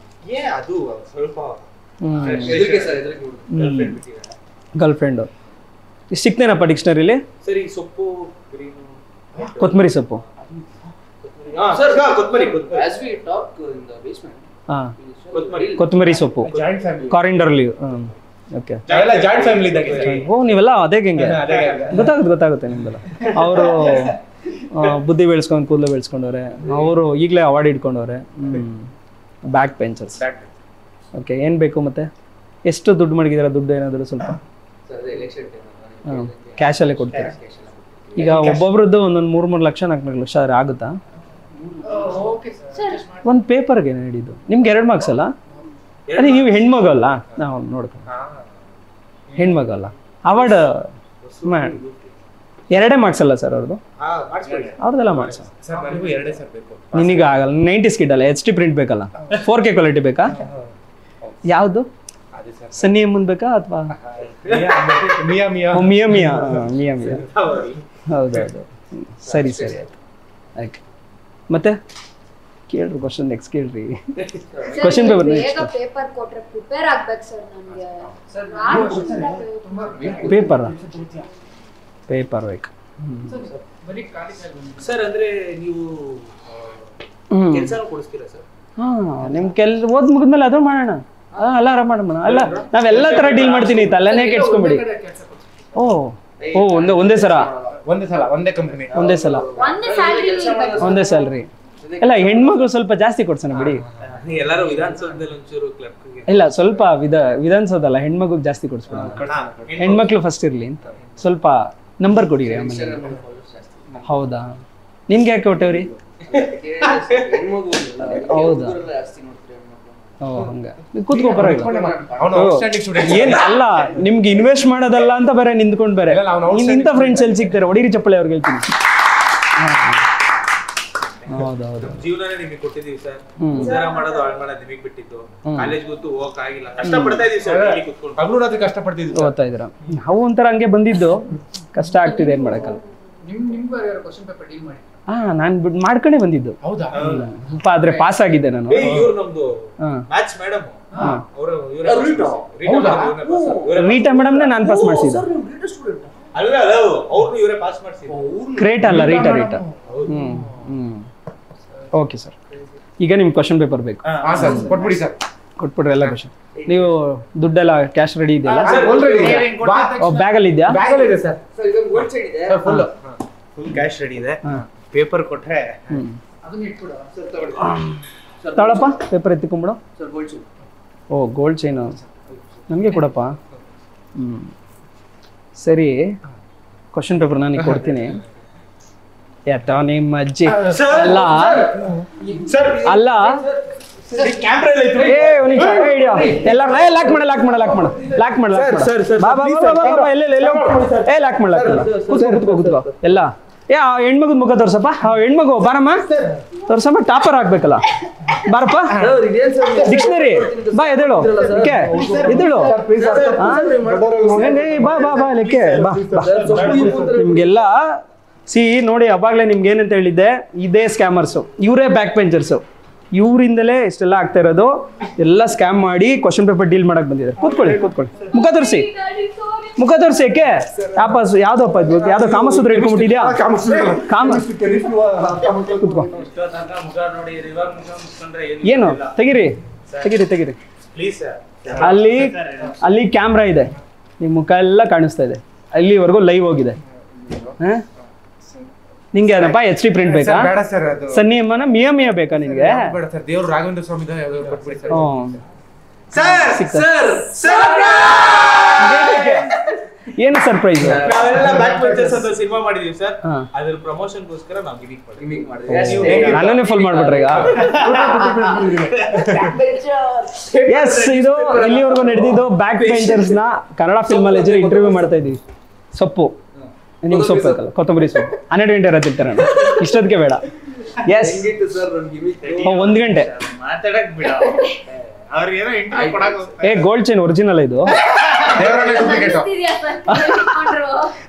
ಅದು ಸ್ವಲ್ಪ ಎದಕ್ಕೆ ಸರ್ ಎದಕ್ಕೆ ಗರ್ಲ್ ಫ್ರೆಂಡು ಸಿಕ್ತೇನಪ್ಪ ಡಿಕ್ಷನರಿಲಿ? ಸರಿ ಸೊಪ್ಪು ಗ್ರೀನು ಕೊತ್ತಂಬರಿ ಸೊಪ್ಪು. ಸರ್ ಕೊತ್ತಂಬರಿ as we talk in the basement ಹಾಂ ಕೊತ್ತಂಬರಿ ಕೊತ್ತಂಬರಿ ಸೊಪ್ಪು, ಜಾಯಿಂಟ್ ಫ್ಯಾಮಿಲಿ, ಕಾರಿಂಡರ್ ಲೀವ್. ಓಕೆ. ಎಲ್ಲ ಜಾಯಿಂಟ್ ಫ್ಯಾಮಿಲಿ ಇದ್ದಾಗ. ಓ ನೀವೆಲ್ಲ ಅದೇ ಹೆಂಗೆ ಗೊತ್ತಾಗುತ್ತೆ ನಿಮ್ದೆಲ್ಲ. ಅವರು ಬುದ್ಧಿ ಬೆಳೆಸ್ಕೊಂಡು ಕೂದಲು ಬೆಳೆಸ್ಕೊಂಡವ್ರೆ, ಅವರು ಈಗಲೇ ಅವಾರ್ಡ್ ಇಟ್ಕೊಂಡವ್ರೆ. Back benchers. ಓಕೆ. ಏನು ಬೇಕು ಮತ್ತೆ? ಎಷ್ಟು ದುಡ್ಡು ಮಡಗಿದಾರೆ? ದುಡ್ಡು ಏನಾದರೂ ಸ್ವಲ್ಪ ಸರ್ ಎಲೆಕ್ಷನ್ ಟೈಮ್ ಕ್ಯಾಶಲ್ಲೇ ಕೊಡ್ತಾರೆ. ಈಗ ಒಬ್ಬೊಬ್ರದ್ದು ಒಂದೊಂದು 3 ಲಕ್ಷ 4 ಲಕ್ಷ ಆದರೆ ಆಗುತ್ತಾ? Okay sir. ಒಂದು ಪೇಪರ್ಗೆ ಹಿಡಿದು ನಿಮ್ಗೆ 2 ಮಾರ್ಕ್ಸ್ ಅಲ್ಲ? ಅದೇ ನೀವು ಹೆಣ್ಮಗು ಅಲ್ಲ, ನಾವು ನೋಡ್ಕೊಂಡು ಹೆಣ್ಮಗು ಅಲ್ಲ. ಅವಾರ್ಡ್ 2 ಮಾರ್ಕ್ಸ್ ಅಲ್ಲ ಸರ್ ಅವ್ರದ್ದು? ಅವ್ರದ್ದೆಲ್ಲ ಮಾರ್ಕ್ಸ್. ಸರ್ ನನಗೂ 2 ಸರ್ ಬೇಕು. ನಿನಗೆ ಆಗಲ್ಲ, 90s ಕಿಡ್ ಅಲ್ಲ, HD ಪ್ರಿಂಟ್ ಬೇಕಲ್ಲ, 4K ಕ್ವಾಲಿಟಿ ಬೇಕಾ? ಯಾವುದು? ಸನ್ನಿ ಮುಂದೆ ಬೇಕಾ ಅಥವಾ ಮಿಯಾ ಮಿಯಾ ಮಿಯಾ ಮಿಯಾ? ಮಿಯಾ ಮಿಯಾ ಹೌದೌದು. ಸರಿ ಆಯ್ತು. ಆಯ್ತು ಮತ್ತೆ ಕೇಳ್ರಿ ಕ್ವಶನ್, ನೆಕ್ಸ್ಟ್ ಕೇಳ್ರಿ. ಕ್ವಶನ್ ಪೇಪರ್ ಪೇಪರ್ ಕೊಟ್ರೆ ಪ್ರಿಪೇರ್ ಆಗ್ಬೇಕು ಸರ್ ನನಗೆ. ಪೇಪರ್ ಬೇಕು. ಬರೀ ಖಾಲಿ ಸರ್ ಅಂದ್ರೆ ನೀವು ಕೆಲಸನೂ ಕೊಡಿಸ್ತೀರಾ ಸರ್? ನಿಮ್ ಓದ್ ಮುಗಿದ್ಮೇಲೆ ಅದು ಮಾಡೋಣ. ಅಲ್ಲ ಆರಾಮ ಮಾಡೋಣ. ಅಲ್ಲ ನಾವೆಲ್ಲ ತರ ಡೀಲ್ ಮಾಡ್ತೀನಿ, ತಲೆನೇ ಕೆಡ್ಸ್ಕೊಂಬಿಡಿ. ಓ ಒಂದೇ ಸಲ ಒಂದೇ ಕಂಪನಿ ಒಂದೇ ಸಲ ಒಂದೇ ಸ್ಯಾಲ್ರಿ. ಇಲ್ಲ ಹೆಣ್ಮಕ್ಳು ಸ್ವಲ್ಪ ಜಾಸ್ತಿ ಕೊಡ್ಸೋಣ ಬಿಡಿ. ಎಲ್ಲರೂ ವಿಧಾನಸೌಧದಲ್ಲಿ ಒಂಚೂರು ಕ್ಲರ್ಕ್ಗೆ ಇಲ್ಲ ಸ್ವಲ್ಪ ವಿಧಾನಸೌಧಲ್ಲ, ಹೆಣ್ಮಗುಗೆ ಜಾಸ್ತಿ ಕೊಡಿಸ್ಬಿಡ. ಹೆಣ್ಮಕ್ಳು ಫಸ್ಟ್ ಇರ್ಲಿ ಅಂತ ಸ್ವಲ್ಪ ನಂಬರ್ ಕೊಡಿರಿ ಆಮೇಲೆ. ಹೌದಾ? ನಿಮ್ಗೆ ಯಾಕೆ ಕೊಟ್ಟೇವ್ರಿ? ಹೌದಾ? ಓ ಹಂಗ ಕೂತ್ಕೋ ಪರವಾಗಿಲ್ಲ. ಏನ್ ಅಲ್ಲ ನಿಮ್ಗೆ ಇನ್ವೆಸ್ಟ್ ಮಾಡೋದಲ್ಲ ಅಂತ ಬೇರೆ ನಿಂತ್ಕೊಂಡ್ ಬೇರೆ ಇಂಥ ಫ್ರೆಂಡ್ಸ್ ಎಲ್ಲಿ ಸಿಗ್ತಾರೆ? ಹೊಡೀರಿ ಚಪ್ಪಳೆ ಅವ್ರಿಗೆ ಹೇಳ್ತೀನಿ. ಹೌದೌದು. ಜೀವನನೇ ನಿಮಗೆ ಕೊಟ್ಟಿದೀವಿ ಸರ್. ಉದ್ಧಾರ ಮಾಡೋದು ಹಾಳು ಮಾಡೋದು ನಿಮಗೆ ಬಿಟ್ಟಿದ್ದು. ಕಾಲೇಜ್ ಗೊತ್ತು ಹೋಗಕ್ ಆಗಿಲ್ಲ, ಕಷ್ಟಪಡ್ತಾ ಇದೀವಿ ಸರ್. ಇಲ್ಲಿ ಕೂತ್ಕೊಂಡು ಹಗಲು ಕಷ್ಟಪಡ್ತಿದ್ವಿ. ಓದ್ತಾ ಇದ್ದೀರಾ? ಅವು ಒಂಥರ ಹಂಗೆ ಬಂದಿದ್ದು, ಕಷ್ಟ ಆಗ್ತಿದೆ, ಏನ್ ಮಾಡಕ್ಕಲ್ಲ. ನಿಮ್ಗೂ ಯಾರು ಕ್ವಶನ್ ಪೇಪರ್ ಡೀಲ್ ಮಾಡಿ? ನಾನು ಮಾಡ್ಕೊಂಡೇ ಬಂದಿದ್ದು. ಹೌದಾ? ಆದ್ರೆ ಪಾಸ್ ಆಗಿದ್ದೆ ನಾನು. ಇವ್ರು ನಮ್ದು ಮ್ಯಾಥ್ಸ್ ಮೇಡಮ್ ಅವರು ರೀಟಾ ಮೇಡಮ್ನೇ ನಾನು ಪಾಸ್ ಮಾಡಿಸಿದ್ದು. ಅಲ್ಲ ಅವ್ರನ್ನು ಇವರೇ ಪಾಸ್ ಮಾಡಿಸಿದ್ರು. ಕ್ರೇಟ್ ಅಲ್ಲ, ರೀಟಾ. ಓಕೆ ಸರ್, ಈಗ ನಿಮ್ ಕ್ವಶನ್ ಪೇಪರ್ ಬೇಕು. ಕೊಟ್ಬಿಡಿ ಸರ್. ಕೊಟ್ಬಿಡ್ರಿ ಎಲ್ಲ ಕ್ವಶನ್. ನೀವು ದುಡ್ಡೆಲ್ಲ ಕ್ಯಾಶ್ ರೆಡಿ ಇದೆಯಲ್ಲ? ಬ್ಯಾಗಲ್ಲಿ ಇದೆಯಾ? ಬ್ಯಾಗಲ್ಲಿ ಸರ್. ಸರ್ ಇದೊಂದು ಗೋಲ್ಡ್ ಚೈನ್ ಇದೆ. ಫುಲ್ ಕ್ಯಾಶ್ ರೆಡಿ ಇದೆ. ಪೇಪರ್ ಕೊಟ್ರೆ ಅದನ್ನ ಇಟ್ಬಿಡ ಸರ್ ತಗೊಳ್ಳಿ. ತಗೊಳಪ್ಪ ಪೇಪರ್ ಎತ್ತಿಕೊಂಬಿಡು. Sir gold chain. ಓ ಗೋಲ್ಡ್ ಚೈನು ನಮಗೆ ಕೊಡಪ್ಪ. ಸರಿ, ಕ್ವಶನ್ ಪೇಪರ್ ನಾನು ಕೊಡ್ತೀನಿ. ಯಾತ ನಿಮ್ಮ ಅಜ್ಜಿ ಅಲ್ಲ ಅಲ್ಲ ಎಲ್ಲ ಲಾಕ್ ಮಾಡ ಎಲ್ಲ. ಹೆಣ್ಮಗುದ್ ಮುಖ ತೋರ್ಸಪ್ಪ. ಹೆಣ್ಮಗು ಬಾರಮ್ಮ ತೋರ್ಸಮ್ಮ. ಟಾಪರ್ ಆಗ್ಬೇಕಲ್ಲ, ಬಾರಪ್ಪ. ಡಿಕ್ಷನರಿ ಬಾ, ಎದೇಳು ಎದೇಳು. ಬಾ ಲೆಕ್ಕೆ ಬಾ. ನಿಮ್ಗೆಲ್ಲ ನೋಡಿ, ಅವಾಗಲೇ ನಿಮ್ಗೆ ಏನಂತ ಹೇಳಿದ್ದೆ, ಇದೇ ಸ್ಕ್ಯಾಮರ್ಸು, ಇವರೇ ಬ್ಯಾಕ್ ಬೆಂಚರ್ಸು. ಇವರಿಂದಲೇ ಇಷ್ಟೆಲ್ಲ ಆಗ್ತಾ ಇರೋದು. ಎಲ್ಲ ಸ್ಕ್ಯಾಮ್ ಮಾಡಿ ಕ್ವಶನ್ ಪೇಪರ್ ಡೀಲ್ ಮಾಡಕ್ ಬಂದಿದ್ದಾರೆ. ಕೂತ್ಕೊಳ್ಳಿ. ಮುಖ ತೋರಿಸಿ. ಯಾಕೆ ಯಾವ್ದಪ್ಪ ಇದು? ಯಾವ್ದೋ ಕಾಮಸೂತ್ರ ಇಟ್ಕೊಂಡ್ಬಿಟ್ಟಿದ್ಯಾ? ಏನು? ತೆಗಿರಿ. ಅಲ್ಲಿ ಕ್ಯಾಮ್ರಾ ಇದೆ. ನಿಮ್ಮ ಮುಖ ಎಲ್ಲ ಕಾಣಿಸ್ತಾ ಇದೆ, ಅಲ್ಲಿವರೆಗೂ ಲೈವ್ ಹೋಗಿದೆ. ನಿಂಗೆ ಏನಪ್ಪ HD ಪ್ರಿಂಟ್ ಬೇಕಾ? ಬೇಡ ಸರ್, ಅದು ಸನ್ನಿ ಅಮ್ಮನ ಮಿಯಾ ಬೇಕಾ ನಿನ್ಗೆ? ಬೇಡ ಸರ್, ದೇವ್ರು ರಾಘವೇಂದ್ರ ಸ್ವಾಮಿ ಕೊಟ್ಬಿಡಿ ಸರ್. ಏನು ಸರ್ಪ್ರೈಸ್? ನಾವೆಲ್ಲ ಬ್ಯಾಕ್ ಬೆಂಚರ್ಸ್ ಅಂತ ಸಿನಿಮಾ ಮಾಡಿದೀವಿ ಸರ್, ಅದ್ರ ಪ್ರಮೋಷನ್ಗೋಸ್ಕರ ನಾವು ಗಿಮಿಕ್ ಮಾಡಿದ್ವಿ. ನನ್ನನ್ನೇ ಫುಲ್ ಮಾಡ್ಬಿಟ್ರೆ ಈಗ. ಎಸ್, ಇದು ಇಲ್ಲಿವರೆಗೂ ನಡೆದಿದ್ದು ಬ್ಯಾಕ್ ಬೆಂಚರ್ಸ್ ನ ಕನ್ನಡ ಫಿಲ್ಮ್ ಅಲ್ಲಿ ಇಂಟರ್ವ್ಯೂ ಮಾಡ್ತಾ ಇದೀವಿ. ಸೊಪ್ಪು ನಿಮ್ಗೆ ಸೊಪ್ಪು ಬೇಕಲ್ಲ, ಕೊತ್ತಂಬರಿ ಸೊಪ್ಪು 12 ಗಂಟೆ ಇರತ್ತಿರ್ತಾರೆ, ಇಷ್ಟೊತ್ತಿಗೆ ಬೇಡ. ಎಸ್, 1 ಗಂಟೆ ಮಾತಾಡಕ್ ಬಿಡ, ಅವ್ರಿಗೇನೋ ಇಂಟರ್ವ್ಯೂ ಕೊಡಕ್ ಹೋಗ್ತಾರೆ. ಗೋಲ್ಡ್ ಚೈನ್ ಒರಿಜಿನಲ್ ಇದು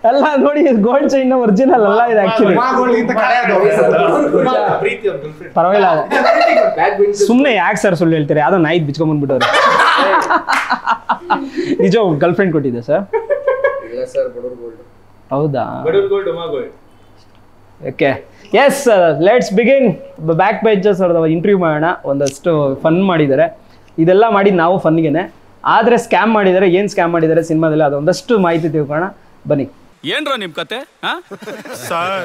ಅಲ್ಲ, ನೋಡಿ ಗೋಲ್ಡ್ ಚೈನ್ ಒರಿಜಿನಲ್ ಅಲ್ಲ ಇದು ಆಕ್ಚುಲಿ. ಪರವಾಗಿಲ್ಲ, ಸುಮ್ಮನೆ ಯಾಕೆ ಸರ್ ಸುಳ್ಳು ಹೇಳ್ತೀರಿ? ಯಾವ್ದೋ ನಾಯಿ ಬಿಚ್ಕೊಂಡ್ ಬಂದ್ಬಿಟ್ಟವ್ರೆ. ನಿಜ ಗರ್ಲ್ ಫ್ರೆಂಡ್ ಕೊಟ್ಟಿದ್ದೆ ಸರ್? ಹೌದಾ? Okay, yes, let's begin. Back benchers ಅವ್ರದ್ದು ಇಂಟರ್ವ್ಯೂ ಮಾಡೋಣ. ಒಂದಷ್ಟು ಫನ್ ಮಾಡಿದ್ದಾರೆ, ಇದೆಲ್ಲ ಮಾಡಿದ್ದು ನಾವು ಫನ್ಗೆನೆ. ಆದರೆ ಸ್ಕ್ಯಾಮ್ ಮಾಡಿದ್ದಾರೆ. ಏನು ಸ್ಕ್ಯಾಮ್ ಮಾಡಿದ್ದಾರೆ ಸಿನಿಮಾದಲ್ಲಿ ಅದೊಂದಷ್ಟು ಮಾಹಿತಿ ತಿಳ್ಕೊಳ್ಳೋಣ, ಬನ್ನಿ. ಏನ್ರ ನಿಮ್ ಕತೆ? ಸರ್,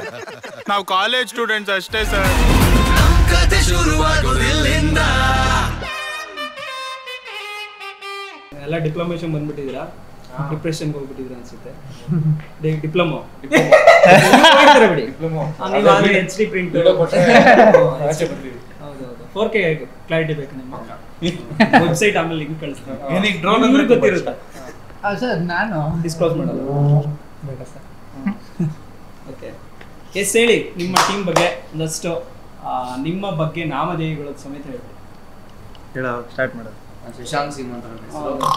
ನಾವು ಕಾಲೇಜ್ ಸ್ಟೂಡೆಂಟ್ಸ್ ಅಷ್ಟೇ ಸರ್. ಎಲ್ಲ ಡಿಪ್ಲೊಮೇಷನ್ ಬಂದ್ಬಿಟ್ಟಿದ್ದೀರಾ, ಡಿಪ್ರೆಷನ್ಗೆ ಹೋಗ್ಬಿಟ್ಟಿದ್ದೀರಾ ಅನ್ಸುತ್ತೆ. ಡಿಪ್ಲೊಮೋ ಬಿಡಿ, HD ಪ್ರಿಂಟ್. ಹೌದೌದು, 4K ಕ್ಲಾರಿಟಿ ಬೇಕು ನಿಮ್ಮ ವೆಬ್ಸೈಟ್, ಆಮೇಲೆ ಲಿಂಕ್ ಕಳಿಸ್ತೀನಿ. ಗೊತ್ತಿರುತ್ತಾ ಸರ್? ನಾನು ಡಿಸ್ಕ್ಲೋಸ್ ಮಾಡಲ್ಲ. ಬೇಡ ಸರ್. ಓಕೆ, ಎಸ್, ಹೇಳಿ ನಿಮ್ಮ ಟೀಮ್ ಬಗ್ಗೆ ಒಂದಷ್ಟು, ನಿಮ್ಮ ಬಗ್ಗೆ ನಾಮಧೇಯಗಳು ಸಮೇತ ಹೇಳ್ತೀವಿ. ಸ್ಟಾರ್ಟ್ ಮಾಡೋದು. ಶಶಾಂಕ್ ಸಿಂಗ್ ಅಂತ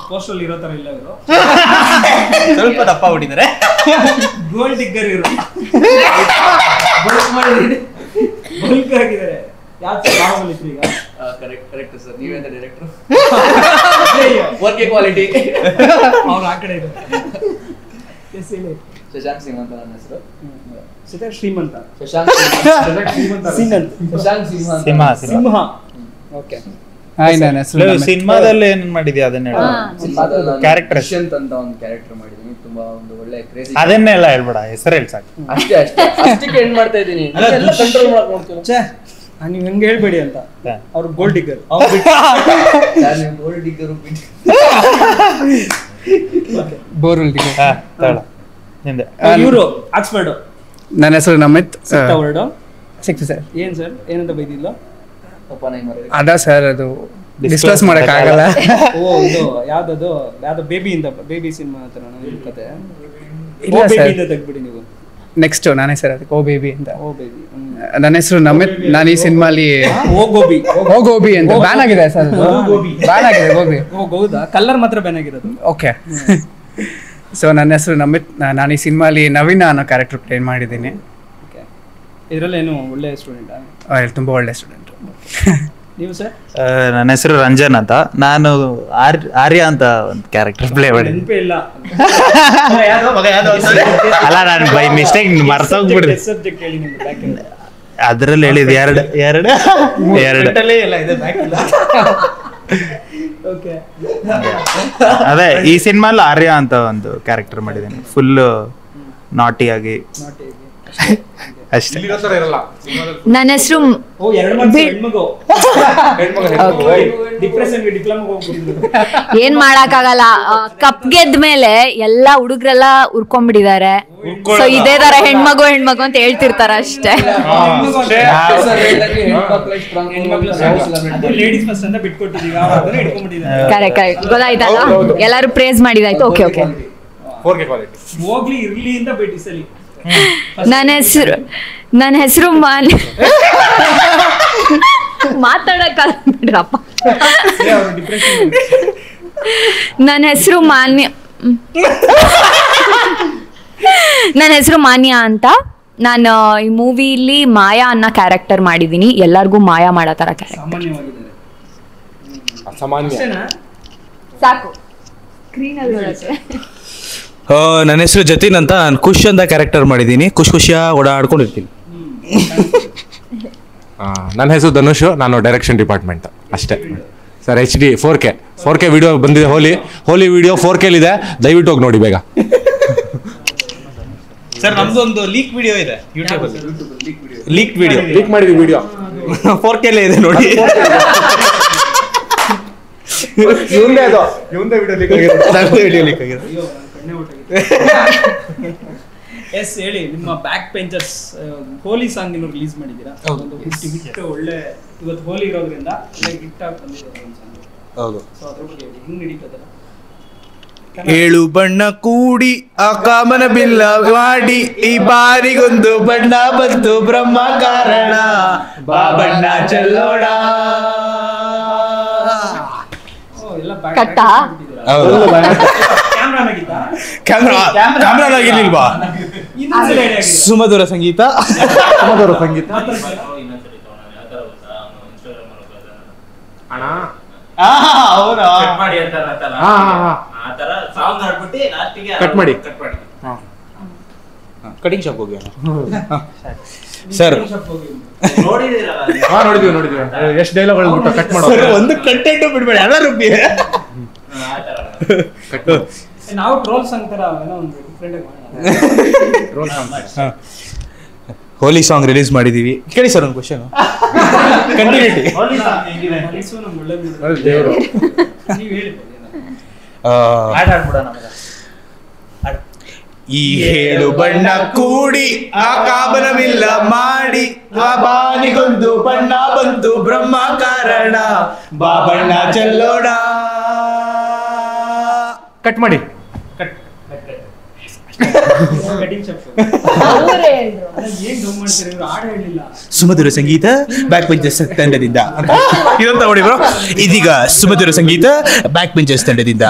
ಪೋಸ್ಟಲ್ಲಿ ಇರೋ ಥರ ಇಲ್ಲ ಇವರು, ಸ್ವಲ್ಪ ದಪ್ಪ ಹೊಡಿದ್ದಾರೆ. ಗೋಲ್ಡ್ ಡಿಗ್ಗರ್ ಇವರು, ಬಲ್ಕ್ ಆಗಿದ್ದಾರೆ. ಯಾಕೆ ಬಾಹುಬಲಿ ಈಗ? ಕರೆಕ್ಟ್ ಸರ್, ನೀವೇ ಡೈರೆಕ್ಟರ್. 4K quality. ಅವ್ರು ಆ ಕಡೆ ಇದ್ದಾರೆ. ಎಸ್, ಹೇಳಿ. ಶಶಾಂಕ್ ಸಿಂಗ್ ಅಂತ ನನ್ನ ಹೆಸರು. ಶ್ರೀಮಂತ ಶಶಾಂಕ್ ಸಿಂಹ. ಓಕೆ, ಹಾಯ್, ನನ್ನ ಹೆಸರು. ಸಿನಿಮಾದಲ್ಲಿ ಏನ್ ಮಾಡಿದ್ಯಾ ಅದನ್ನ ಹೇಳು. ಕ್ಯಾರೆಕ್ಟರ್ ಅಂತ ಒಂದು ಕ್ಯಾರೆಕ್ಟರ್ ಮಾಡಿದೀನಿ, ತುಂಬಾ ಒಂದು ಒಳ್ಳೆ ಕ್ರೇಜಿ. ಅದನ್ನೆಲ್ಲ ಹೇಳ್ಬೇಡ, ಹೆಸರು ಹೇಳಿ ಸಾಕು. ಅಷ್ಟಕ್ಕೆ ಎಂಡ್ ಮಾಡ್ತಾ ಇದ್ದೀನಿ, ಎಲ್ಲ ಕಂಟ್ರೋಲ್ ಮಾಡಕ್ ನೋಡ್ತೀನಿ. ನೀವು ಹಂಗೆ ಹೇಳ್ಬೇಡಿ ಅಂತ. ಅವ್ರು gold digger, gold digger borewell digger. ಇವರು ಆಕ್ಸ್ಫರ್ಡ್. ನನ್ನ ಹೆಸರು ನಮಿತ್. ಸಿಕ್ತು ಸರ್. ಏನ್ ಸರ್, ಏನಂತ ಬೈದಿಲ್ಲ? ಅದ ಸರ್, ಅದು ಡಿಸ್ಕಸ್ ಮಾಡಕ್ ಆಗಲ್ಲ. ಓ, ಇದು ಯಾವ್ದದು, ಯಾವ್ದು ಬೇಬಿ ಸಿನಿಮಾ ಹತ್ರ ಕತೆ. ಇಲ್ಲ ಸರ್, ತೆಗ್ಬಿಡಿ ನೀವು. ನೆಕ್ಸ್ಟ್ ನನ್ನ ಹೆಸರು ಅದಕ್ಕೆ ಓ ಬೇಬಿ ಅಂತ. Oh baby. ನನ್ನ ಹೆಸರು ನಮಿತ್. ನಾನು ಈ ಸಿನಿಮಾಲಿ ಓ ಗೋಬಿ ಅಂತ ಬ್ಯಾನ್ ಆಗಿದೆ ಸರ್. ಬ್ಯಾನ್ ಆಗಿದೆ ಗೋಬಿ. ಓ, ಹೌದಾ? ಕಲರ್ ಮಾತ್ರ ಬ್ಯಾನ್ ಆಗಿರೋದು. ಓಕೆ. ಸೊ ನನ್ನ ಹೆಸರು ನಮಿತ್. ನಾನು ಈ ಸಿನಿಮಾಲಿ ನವೀನ ಅನ್ನೋ ಕ್ಯಾರೆಕ್ಟರ್ ಪ್ಲೇ ಮಾಡಿದ್ದೀನಿ. ಇದರಲ್ಲೇನು ಒಳ್ಳೆ ಸ್ಟೂಡೆಂಟಾ? ತುಂಬ ಒಳ್ಳೆ ಸ್ಟೂಡೆಂಟ್. ನೀವು ಸರ್? ನನ್ನ ಹೆಸರು ರಂಜನ್ ಅಂತ. ನಾನು ಆರ್ಯ ಅಂತ ಒಂದು ಕ್ಯಾರೆಕ್ಟರ್ ಪ್ಲೇ ಮಾಡಿ. ನೆನಪೇ ಇಲ್ಲ ಅಲ್ಲ, ನಾನು ಬೈ ಮಿಸ್ಟೇಕ್ ಮರ್ತೋಗ್ಬಿಡ್ರಿ. ಸಬ್ಜೆಕ್ಟ್ ಹೇಳಿ ನಿಮ್ದು ಬ್ಯಾಕ್ ಎಂಡ್. ಅದ್ರಲ್ಲಿ ಹೇಳಿದ್ ಎರಡು. ಓಕೆ, ಅದೇ ಈ ಸಿನಿಮಾಲ್ ಆರ್ಯ ಅಂತ ಒಂದು ಕ್ಯಾರೆಕ್ಟರ್ ಮಾಡಿದ್ದೀನಿ. ಫುಲ್ ನಾಟಿ ಆಗಿ ಅಷ್ಟೇ. ನನ್ನ ಹೆಸರು ಏನ್ ಮಾಡಕ್ಕಾಗಲ್ಲ. ಕಪ್ ಗೆದ್ಮೇಲೆ ಎಲ್ಲಾ ಹುಡುಗ್ರೆಲ್ಲ ಉರ್ಕೊಂಡ್ಬಿಟ್ಟಿದ್ದಾರೆ. ಸೊ ಇದೇ ತರ ಹೆಣ್ಮಗು ಅಂತ ಹೇಳ್ತಿರ್ತಾರ ಅಷ್ಟೇ. ಕರೆಕ್ಟ್, ಗೊತ್ತಾಯ್ತಲ್ಲ? ಎಲ್ಲಾರು ಪ್ರೇಸ್ ಮಾಡಿದಾಯ್ತು. Okay okay. ನನ್ನ ಹೆಸರು ಮಾತಾಡಕ್ಕಾಗ್ಬಿಡ್ರಪ್ಪ. ನನ್ನ ಹೆಸರು ಮಾನ್ಯ ಅಂತ. ನಾನು ಈ ಮೂವಿಲಿ ಮಾಯಾ ಅನ್ನೋ ಕ್ಯಾರೆಕ್ಟರ್ ಮಾಡಿದೀನಿ. ಎಲ್ಲರಿಗೂ ಮಾಯಾ ಮಾಡೋ ತರ ಕ್ಯಾರೆಕ್ಟರ್. ಸಾಕು, ನನ್ನ ಹೆಸರು ಜತಿನ್ ಅಂತ. ನಾನು ಖುಷ್ ಅಂತ ಕ್ಯಾರೆಕ್ಟರ್ ಮಾಡಿದ್ದೀನಿ. ಖುಷಿಯಾಗಿ ಓಡಾಡ್ಕೊಂಡಿರ್ತೀನಿ. ನನ್ನ ಹೆಸರು ಧನುಷ್. ನಾನು ಡೈರೆಕ್ಷನ್ ಡಿಪಾರ್ಟ್ಮೆಂಟ್ ಅಷ್ಟೇ. ಸರ್ HD 4K ವಿಡಿಯೋ ಬಂದಿದೆ. ಹೋಲಿ ವಿಡಿಯೋ 4K ಇದೆ, ದಯವಿಟ್ಟು ಹೋಗಿ ನೋಡಿ ಬೇಗ. ಸರ್ ನಮ್ದು ಒಂದು ಲೀಕ್ ವಿಡಿಯೋ ಇದೆ ಯೂಟ್ಯೂಬ್ ಅಲ್ಲಿ. ಲೀಕ್ ಮಾಡಿದ್ವಿ ವಿಡಿಯೋ 4K ಇದೆ ನೋಡಿ. ಇವಂದೇ ವಿಡಿಯೋ ಲೀಕ್ ಆಗಿದೆ. ಎಸ್ ಹೇಳಿ, ನಿಮ್ಮ ಬ್ಯಾಕ್ ಪೆಂಚರ್ಸ್ ಹೋಲಿ ಸಾಂಗ್ ಇನ್ನೂ ರಿಲೀಸ್ ಮಾಡಿದ್ದೀರಾ? ಒಂದು ಹಿಟ್ ಒಳ್ಳೆ ಇವತ್ತು ಹೋಲಿ ಇರೋದ್ರಿಂದ ಹಿಟ್ ಆಗಿ ಬಂದಿದೆ ಒಂದು ಸಾಂಗ್. ಹೌದು. ಸೊ ಅದ್ರ ಬಗ್ಗೆ ಹೇಳಿ, ಹೆಂಗ್ ನಡೀತದಲ್ಲ? 7 ಬಣ್ಣ ಕೂಡಿ ಆ ಕಾಮನ ಬಿಲ್ಲ ಮಾಡಿ ಈ ಬಾರಿಗೊಂದು ಬಣ್ಣ ಬಂತು ಬ್ರಹ್ಮ ಕಾರಣ ಬಾ ಬಣ್ಣ ಚೆಲ್ಲೋಣ. ಕಟ್ಟಾ? ಕ್ಯಾಮ್ರಾನಾಗಿರ್ಲಿಲ್ವಾ? ಸುಮಧುರ ಸಂಗೀತ. ಕಟ್ ಮಾಡಿ ಕಟಿಂಗ್ ಶಾಪ್ ಹೋಗಿ ಸರ್ ನೋಡಿದ್ವಿ ಎಷ್ಟು ಡೈಲಾಗ್ ಕಟ್ ಮಾಡೋ ಒಂದು ಕಂಟೆಂಟ್ ಬಿಡ್ಬೇಡಿ ಎಲ್ಲ ರುಬ್ಬಿ. ನಾವು ಟ್ರೋಲ್ ಸಾಂಗ್ ತರ ಏನೋ ಒಂದು ಡಿಫರೆಂಟ್ ಆಗಿ ಹೋಲಿ ಸಾಂಗ್ ರಿಲೀಸ್ ಮಾಡಿದೀವಿ. ಕೇಳಿ ಸರ್ ಒಂದು ಕ್ವಶನ್ ಕಂಟಿನ್ಯೂಟಿ. ಈ 7 ಬಣ್ಣ ಕೂಡಿ ಆ ಕಾಮನವಿಲ್ಲ ಮಾಡಿ ಆ ಬಾನಿಗೊಂದು ಬಣ್ಣ ಬಂತು ಬ್ರಹ್ಮ ಕಾರಣ ಬಾ ಬಣ್ಣ ಚೆಲ್ಲೋಣ. ಕಟ್ ಮಾಡಿ. ಸುಮಧುರ ಸಂಗೀತ ಬ್ಯಾಕ್ ಬೆಂಚರ್ಸ್ ತಂಡದಿಂದ ಇದೊಂದು ತಗೊಳ್ಳಿ ಬ್ರೋ. ಇದೀಗ ಸುಮಧುರ ಸಂಗೀತ ಬ್ಯಾಕ್ ಬೆಂಚರ್ಸ್ ತಂಡದಿಂದ.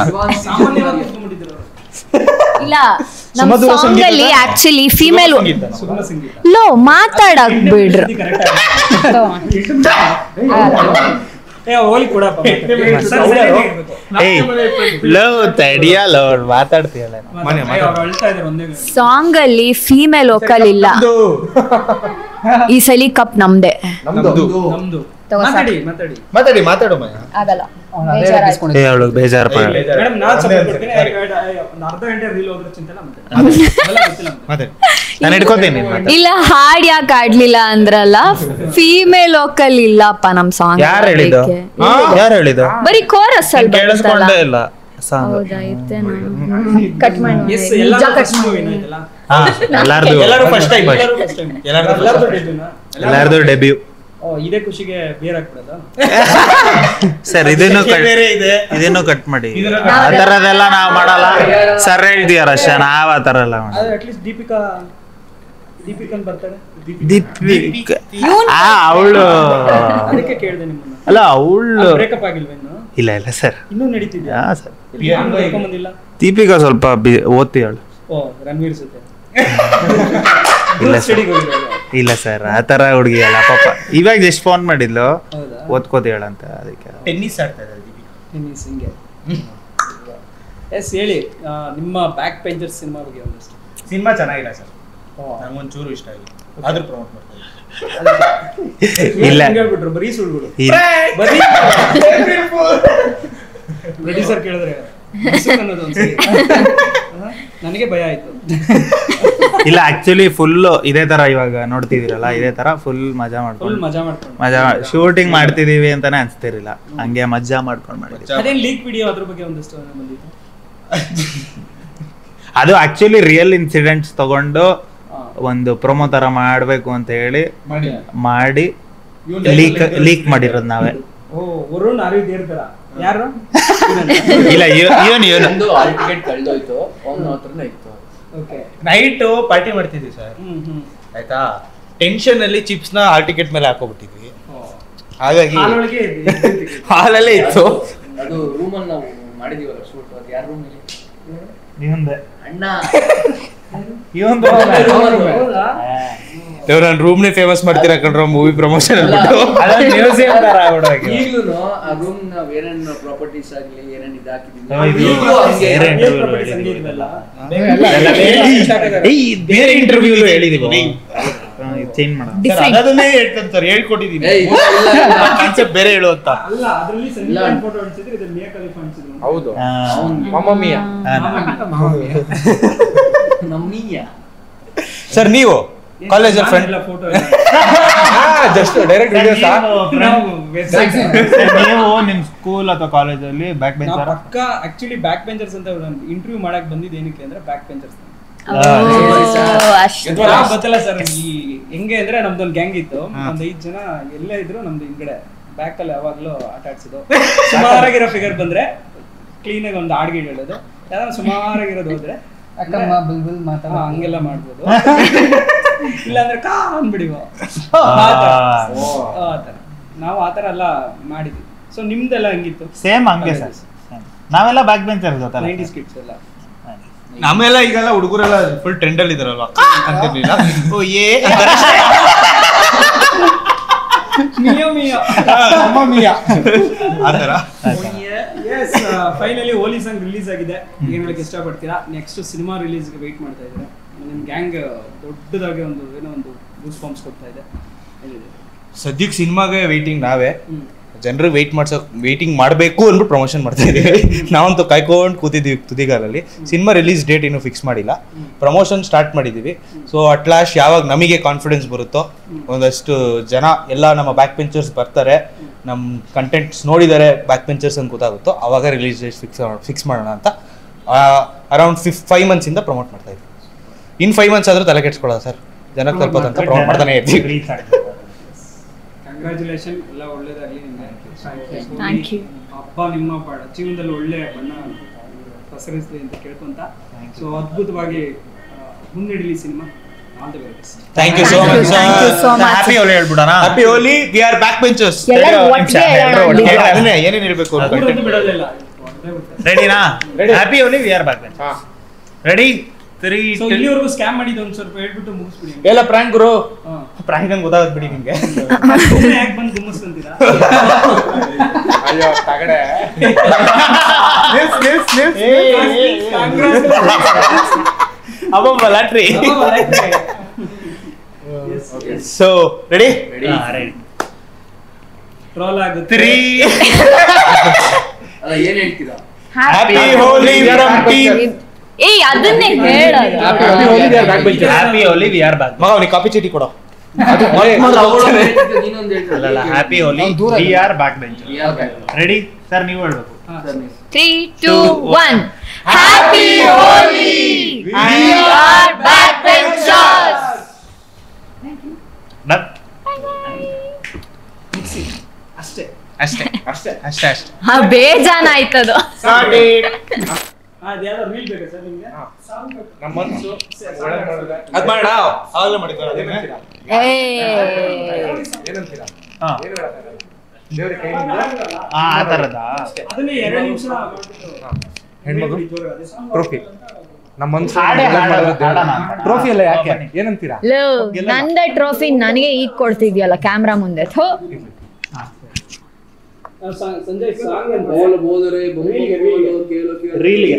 ಇಲ್ಲ, ನಮ್ಮ ಸಾಂಗ್ ಅಲ್ಲಿ ಆಕ್ಚುಲಿ ಫೀಮೇಲ್ ಲೋ ಮಾತಾಡಕ್ ಬಿಡ್ರಿ. ಮಾತಾಡ್ತೀಯಲ್ಲ ಸಾಂಗ್ ಅಲ್ಲಿ ಫೀಮೇಲ್ ವೋಕಲ್ ಇಲ್ಲ. ಈ ಸಲಿ ಕಪ್ ನಮ್ದೆ. ಮಾತಾಡು ಆಗಲ್ಲ, ಬೇಜಾರು ನಾನು ಹಿಡ್ಕೋತೀನಿ. ಇಲ್ಲ, ಹಾಡ್ ಯಾಕೆ ಆಡ್ಲಿಲ್ಲ ಅಂದ್ರಲ್ಲ, ಫೀಮೇಲ್ ವೋಕಲ್ ಇಲ್ಲಪ್ಪ ನಮ್ ಸಾಂಗ್. ಯಾರು ಹೇಳಿದ? ಬರೀ ಕೋರಸ್ ಅಲ್ಲಿ ಕೇಳಿಸ್ಕೊಂಡೇ ಇಲ್ಲ. ಕಟ್ ಮಾಡಿ ಎಲ್ಲಾರ್ದು ಡೆಬ್ಯೂ. ಇದೇ ಖುಷಿಗೆ ಬೇರೆ ಹಾಕ್ಬಿಡೋದು ಸರ್. ಇದನ್ನು ಕಟ್ ಮಾಡಿ. ಆ ತರದೆಲ್ಲ ನಾವ್ ಮಾಡಲ್ಲ ಸರ್, ಹೇಳ್ತೀಯಾರ ಅಷ್ಟೇ. ನಾವ್ ಆ ತರ ಎಲ್ಲ ಮಾಡಲ್ಲ. ಅಟ್ಲೀಸ್ಟ್ ದೀಪಿಕನ್ ಬರ್ತಾರೆ. ಅವಳು ಅದಕ್ಕೆ ಕೇಳಿದೆ ನಿಮ್ಮನ್ನ. ಅಲ್ಲ, ಅವಳು ಬ್ರೇಕಪ್ ಆಗಿಲ್ವ ಇನ್ನು? ಇಲ್ಲ ಸರ್, ಇನ್ನೂ ನಡೀತಿದ್ಯಾ ಸರ್. ಬಂದಿಲ್ಲ. ದೀಪಿಕಾ ಸ್ವಲ್ಪ ಓದ್ತಿಯಾಳು. ಓ, ರಣವೀರ್ ಜೊತೆ ಇಲ್ಲ ಸರ್, ಆ ತರ ಹುಡುಗಿ ಅಲ್ಲ ಪಾಪ. ಇವಾಗ ಜಸ್ಟ್ ಫೋನ್ ಮಾಡಿದ್ಲು, ಓದ್ಕೋತೇಳಂತ. ಅದಕ್ಕೆ ಟೆನ್ನಿಸ್ ಆಡ್ತಾ ಇದ್ದಾರೆ. ಟೆನ್ನಿಸ್ ಹಿಂಗೆ. ಎಸ್ ಹೇಳಿ, ನಿಮ್ಮ ಬ್ಯಾಕ್ ಪೆಂಚರ್ಸ್ ಸಿನಿಮಾ ಬಗ್ಗೆ ಒಂದಷ್ಟು. ಸಿನಿಮಾ ಚೆನ್ನಾಗಿಲ್ಲ ಸರ್, ನಂಗೊಂಚೂರು ಇಷ್ಟ ಆಗಿಲ್ಲ. ಆದ್ರೂ ಪ್ರಮೋಟ್ ಮಾಡ್ತಾ ಇಲ್ಲ, ಹೇಳ್ಬಿಟ್ರು ಬರೀ ಸುಳ್ಳುಗಳು. ಪ್ರೊಡ್ಯೂಸರ್ ಕೇಳಿದ್ರೆ ನನಗೆ ಭಯ ಆಯ್ತು. ಇಲ್ಲ, ಆಕ್ಚುಲಿ ಫುಲ್ ಇದೇ ತರ ಇವಾಗ ನೋಡ್ತಿದಿರಲ್ಲ, ಇದೇ ತರ ಫುಲ್ ಮಜಾ ಮಾಡ್ಕೊಂಡು ಶೂಟಿಂಗ್ ಮಾಡ್ತಿದೀವಿ ಅಂತಾನೆ ಅನ್ಸ್ತಿರ್ಲಿಲ್ಲ. ಹಂಗೆ ಮಜಾ ಮಾಡ್ಕೊಂಡು ಮಾಡಿದ್ವಿ. ಅದೇನ್ ಲೀಕ್ ವಿಡಿಯೋ, ಅದ್ರ ಬಗ್ಗೆ ಒಂದಷ್ಟು ಬಂದಿತ್ತು. ಅದು ಆಕ್ಚುಲಿ ರಿಯಲ್ ಇನ್ಸಿಡೆಂಟ್ಸ್ ತಗೊಂಡು ಒಂದು ಪ್ರೊಮೋ ತರ ಮಾಡ್ಬೇಕು ಅಂತ ಹೇಳಿ ಮಾಡಿ ಲೀಕ್ ಮಾಡಿರೋದು ನಾವೇ. ಓ, ವರುಣ್ ಅರಿವಿದ್ದೇರ್ತಾರ ಯಾರು? ಇಲ್ಲ, ಒಂದು ಹಾಲ್ ಟಿಕೆಟ್ ಕಳ್ದೋಯ್ತು, ಅವನ ಹತ್ರನೇ ಇತ್ತು. ನೈಟ್ ಪಾರ್ಟಿ ಮಾಡ್ತಿದ್ವಿ ಸರ್, ಆಯ್ತಾ. ಟೆನ್ಷನ್ ಅಲ್ಲಿ ಚಿಪ್ಸ್ ನ ಹಾಲ್ ಟಿಕೆಟ್ ಮೇಲೆ ಹಾಕೋಬಿಟ್ಟಿದ್ವಿ. ಹಾಗಾಗಿ ಹಾಲಲ್ಲೇ ಇತ್ತು. ಅದು ರೂಮ್ ಅಲ್ಲಿ ನಾವು ಮಾಡಿದೀವಲ್ಲ ಶೂಟ್, ಅದು ಯಾರ ರೂಮ್ ಅಲ್ಲಿ? ಅಣ್ಣ ನನ್ನ ರೂಮ್ನೇ ಫೇಮಸ್ ಮಾಡ್ತೀರಾ ಕಣ್ರ ಮೂವಿ ಪ್ರಮೋಷನ್ ಈಗಲೂ ಆ ರೂಮ್ ನಾವ್ ಏನೇನು ಪ್ರಾಪರ್ಟೀಸ್ ಆಗ್ಲಿ ಏನೇನು ಬೇರೆ ಇಂಟರ್ವ್ಯೂ ಹೇಳಿದೀವಿ. ಚೇಂಜ್ ಮಾಡೋಣ. Different. ಅದನ್ನೇ ಹೇಳ್ತಾನೆ ಸರ್, ಹೇಳ್ಕೊಟ್ಟಿದ್ದೀನಿ ಕಾನ್ಸೆಪ್ಟ್ ಬೇರೆ ಹೇಳು ಅಂತ. ಅಲ್ಲ ಅದರಲ್ಲಿ ಸೆಂಟಿಮೆಂಟ್ ಫೋಟೋ ಅನ್ಸಿದ್ರೆ ಇದು ಮಿಯಾ ಖಲೀಫಾ ಅನ್ಸಿದ್ರು. ಹೌದು ಮಮ್ಮಮಿಯಾ ಸರ್ ನೀವು ಕಾಲೇಜಲ್ಲಿ ಫ್ರೆಂಡ್ ಎಲ್ಲ ಫೋಟೋ ಜಸ್ಟ್ ಡೈರೆಕ್ಟ್ ವಿಡಿಯೋಸ್ ನೀವು ನಿಮ್ ಸ್ಕೂಲ್ ಅಥವಾ ಕಾಲೇಜಲ್ಲಿ ಬ್ಯಾಕ್ ಬೆಂಚರ್? ಪಕ್ಕ ಆಕ್ಚುಲಿ ಬ್ಯಾಕ್ ಬೆಂಚರ್ಸ್ ಅಂತ ಇಂಟರ್ವ್ಯೂ ಮಾಡಕ್ ಬಂದಿದ್ದು ಏನಕ್ಕೆ ಅಂದ್ರೆ ಬ್ಯಾಕ್ ಬೆಂಚರ್ಸ್ ಗೊತ್ತಿಲ್ಲ ಸರ್. ಈ ಹೆಂಗೆ ಅಂದ್ರೆ ನಮ್ದೊಂದು ಗ್ಯಾಂಗ್ ಇತ್ತು, ಒಂದ್ 5 ಜನ ಎಲ್ಲೇ ಇದ್ರು ನಮ್ದು ಹಿಂದ್ಗಡೆ ಬ್ಯಾಕ್ ಅಲ್ಲಿ ಯಾವಾಗ್ಲೂ ಆಟ ಆಡ್ಸಿದ್ದು. ಸುಮಾರಾಗಿರೋ ಫಿಗರ್ ಬಂದ್ರೆ ಕ್ಲೀನ್ ಆಗಿ ಒಂದು ಹಾಡ್ಗೆ ಹೇಳೋದು, ಯಾವ್ದಾದ್ರು ಸುಮಾರಾಗಿರೋದು ಹೋದ್ರೆ ಅಕ್ಕಮ್ಮ ಬುಲ್ಬುಲ್ ಮಾತಾಡ ಹಂಗೆಲ್ಲ ಮಾಡ್ಬೋದು. ಇಲ್ಲ ಅಂದ್ರೆ ಕಾ ಅಂದ್ಬಿಡಿವ ನಾವು ಆತರ ಎಲ್ಲ ಮಾಡಿದ್ವಿ. ಸೊ ನಿಮ್ದೆಲ್ಲ ಹಂಗಿತ್ತು? ಸೇಮ್ ಹಂಗೆ ಸರ್, ನಾವೆಲ್ಲ ಬ್ಯಾಕ್ ಬೆಂಚರ್ ಗೊತ್ತಲ್ಲ, 90s ಕಿಡ್ಸ್ ಎಲ್ಲ. ನಮ್ಮೆಲ್ಲ ಈಗೆಲ್ಲ ಹುಡುಗರೆಲ್ಲ ಫುಲ್ ಟ್ರೆಂಡ್ ಅಲ್ಲಿ ಇದಾರಲ್ವಾ ಅಂತಿರ್ಲಿಲ್ಲ. ಓ ಏ ಆತರ. ಫೈನಲಿ ಹೋಲಿ ಸಾಂಗ್ ರಿಲೀಸ್ ಆಗಿದೆ. ಏನ್ ಹೇಳಕ್ ಇಷ್ಟಪಡ್ತೀರಾ? ನೆಕ್ಸ್ಟ್ ಸಿನಿಮಾ ರಿಲೀಸ್ಗೆ ವೆಯ್ಟ್ ಮಾಡ್ತಾ ಇದ್ದಾರೆ. ನಿಮ್ ಗ್ಯಾಂಗ್ ದೊಡ್ಡದಾಗಿ ಒಂದು ಬೂಸ್ಟ್ ಫಾರ್ಮ್ಸ್ ಕೊಡ್ತಾ ಇದೆ. ಸದ್ಯಕ್ಕೆ ಸಿನಿಮಾಗೆ ವೇಟಿಂಗ್ ನಾವೇ, ಜನರಿಗೆ ವೇಟಿಂಗ್ ಮಾಡಬೇಕು ಅಂದ್ಬಿಟ್ಟು ಪ್ರಮೋಷನ್ ಮಾಡ್ತಾ ಇದೀವಿ. ನಾವಂತೂ ಕಾಯ್ಕೊಂಡು ಕೂತಿದ್ದೀವಿ ತುದಿಗಾಲಲ್ಲಿ. ಸಿನಿಮಾ ರಿಲೀಸ್ ಡೇಟ್ ಇನ್ನೂ ಫಿಕ್ಸ್ ಮಾಡಿಲ್ಲ, ಪ್ರಮೋಷನ್ ಸ್ಟಾರ್ಟ್ ಮಾಡಿದ್ದೀವಿ. ಸೊ ಅಟ್ ಲಾಸ್ಟ್ ಯಾವಾಗ ನಮಗೆ ಕಾನ್ಫಿಡೆನ್ಸ್ ಬರುತ್ತೋ, ಒಂದಷ್ಟು ಜನ ಎಲ್ಲ ನಮ್ಮ ಬ್ಯಾಕ್ ಬೆಂಚರ್ಸ್ ಬರ್ತಾರೆ, ನಮ್ಮ ಕಂಟೆಂಟ್ಸ್ ನೋಡಿದ್ದಾರೆ ಬ್ಯಾಕ್ ಬೆಂಚರ್ಸ್ ಅಂತ ಗೊತ್ತಾಗುತ್ತೋ, ಆವಾಗ ರಿಲೀಸ್ ಡೇಟ್ ಫಿಕ್ಸ್ ಮಾಡೋಣ ಅಂತ ಅರೌಂಡ್ 5 ಮಂತ್ಸಿಂದ ಪ್ರಮೋಟ್ ಮಾಡ್ತಾ ಇದ್ದೀವಿ. ಇನ್ 5 ಮಂತ್ಸ್ ಆದರೂ ತಲೆ ಕೆಡ್ಸ್ಕೊಳ್ಳೋದು ಸರ್, ಜನಕ್ಕೆ ತಲುಪೋದಂತ ಪ್ರಮೋಟ್ ಮಾಡ್ತಾನೆ ಇರ್ತೀವಿ. ಕಂಗ್ರ್ಯಾಚುಲೇಷನ್, ಎಲ್ಲ ಒಳ್ಳೇದಾಗಲಿ ನಿಮಗೆ. Thank you. ಹಬ್ಬ ನಿಮ್ಮ ಜೀವನದಲ್ಲಿ ಒಳ್ಳೆ ಬಣ್ಣ ಪಸರಿಸಲಿ ಅಂತ ಕೇಳ್ಕೊಂತ, ಸೊ ಅದ್ಭುತವಾಗಿ ಮುನ್ನಡೆಯಲಿ cinema. All the very best. Thank you so much. Happy Holi ಹೇಳ್ಬಿಡೋಣ. Happy Holi, we are back benchers. ಅದನ್ನೇ ಏನೇನು ಇರಬೇಕು ಬಿಡೋದಿಲ್ಲ. ರೆಡಿನಾ? Happy Holi, we are back benchers. Ready? 3 ಇಲ್ಲಿವರೆಗೂ ಸ್ಕ್ಯಾಮ್ ಮಾಡಿದ್ದು ಒಂದು ಸ್ವಲ್ಪ ಹೇಳ್ಬಿಟ್ಟು ಮುಗಿಸ್ಬಿಡಿ. ಎಲ್ಲ ಪ್ರಾಂಕ್ ಗುರು, ಪ್ರಾಂಕ್ ಅಂತ ಗೊತ್ತಾಗತ್ ಬಿಡಿ ನಿಮ್ಗೆ. ಯಾಕೆ ಬಂದು ಗುಮ್ಮಸ್ಕೊಂತೀರಾ? ಅಯ್ಯೋ ತಗಡೆ ಅಬ್ಬಬ್ಬ ಲಾಟ್ರಿ. So ready? ಟ್ರೋಲ್ ಆಗುತ್ತೆ. 3 ಅಲ್ಲ ಏನ್ ಹೇಳ್ತೀರಾ? Happy Holi from team. ಏಯ್ ಅದನ್ನೇ ಹೇಳೋದು. Happy Holi, we are back. ಮಗ ಅವನಿಗೆ ಕಾಪಿ ಚೀಟಿ ಕೊಡೋ. ನೀನೊಂದು ಹೇಳ್ತೀರಾ? ಅಲ್ಲ, happy Holi, we are back bencher. Ready sir? ನೀವು ಹೇಳ್ಬೇಕು. 3, 2, 1. Happy Holi, we are back benchers. ಅಷ್ಟೇ ಅಷ್ಟೇ ಅಷ್ಟೇ ಅಷ್ಟೇ ಅಷ್ಟೇ. ಬೇಜಾನಾಯ್ತದು. ಅದ್ಯಾವ್ದೋ ರೀಲ್ ಬೇಕಾ ಸರ್ ನಿಮ್ಗೆ? ನಮ್ಮ ಮನಸ್ಸು ಅದ್ ಮಾಡೋಣ, ಅವಾಗಲೇ ಮಾಡಿದ್ವಿ. ಏನಂತೀರಾ? ದೇವ್ರಿಗೆ ಕೈ ಆ ಥರದ ಅದನ್ನೇ 2 ನಿಮಿಷ ಮಾಡ್ಬಿಟ್ಟು ಹೆಣ್ಮಗು ಟ್ರೋಫಿ ನಮ್ಮ ಮನಸ್ಸು ಟ್ರೋಫಿ ಎಲ್ಲ ಯಾಕೆ ಏನಂತೀರಾ? ನಂದ ಟ್ರೋಫಿ ನನಗೆ ಈಗ ಕೊಡ್ತಿದ್ಯಲ್ಲ ಕ್ಯಾಮ್ರಾ ಮುಂದೆ. ಸಂಜಯ್ ಸಾಂಗ್ ಅಂತ ಬೋಲ್ ಬೋದರೆ ಬಹು ಕೇಳೋ ರೀಲ್ಗೆ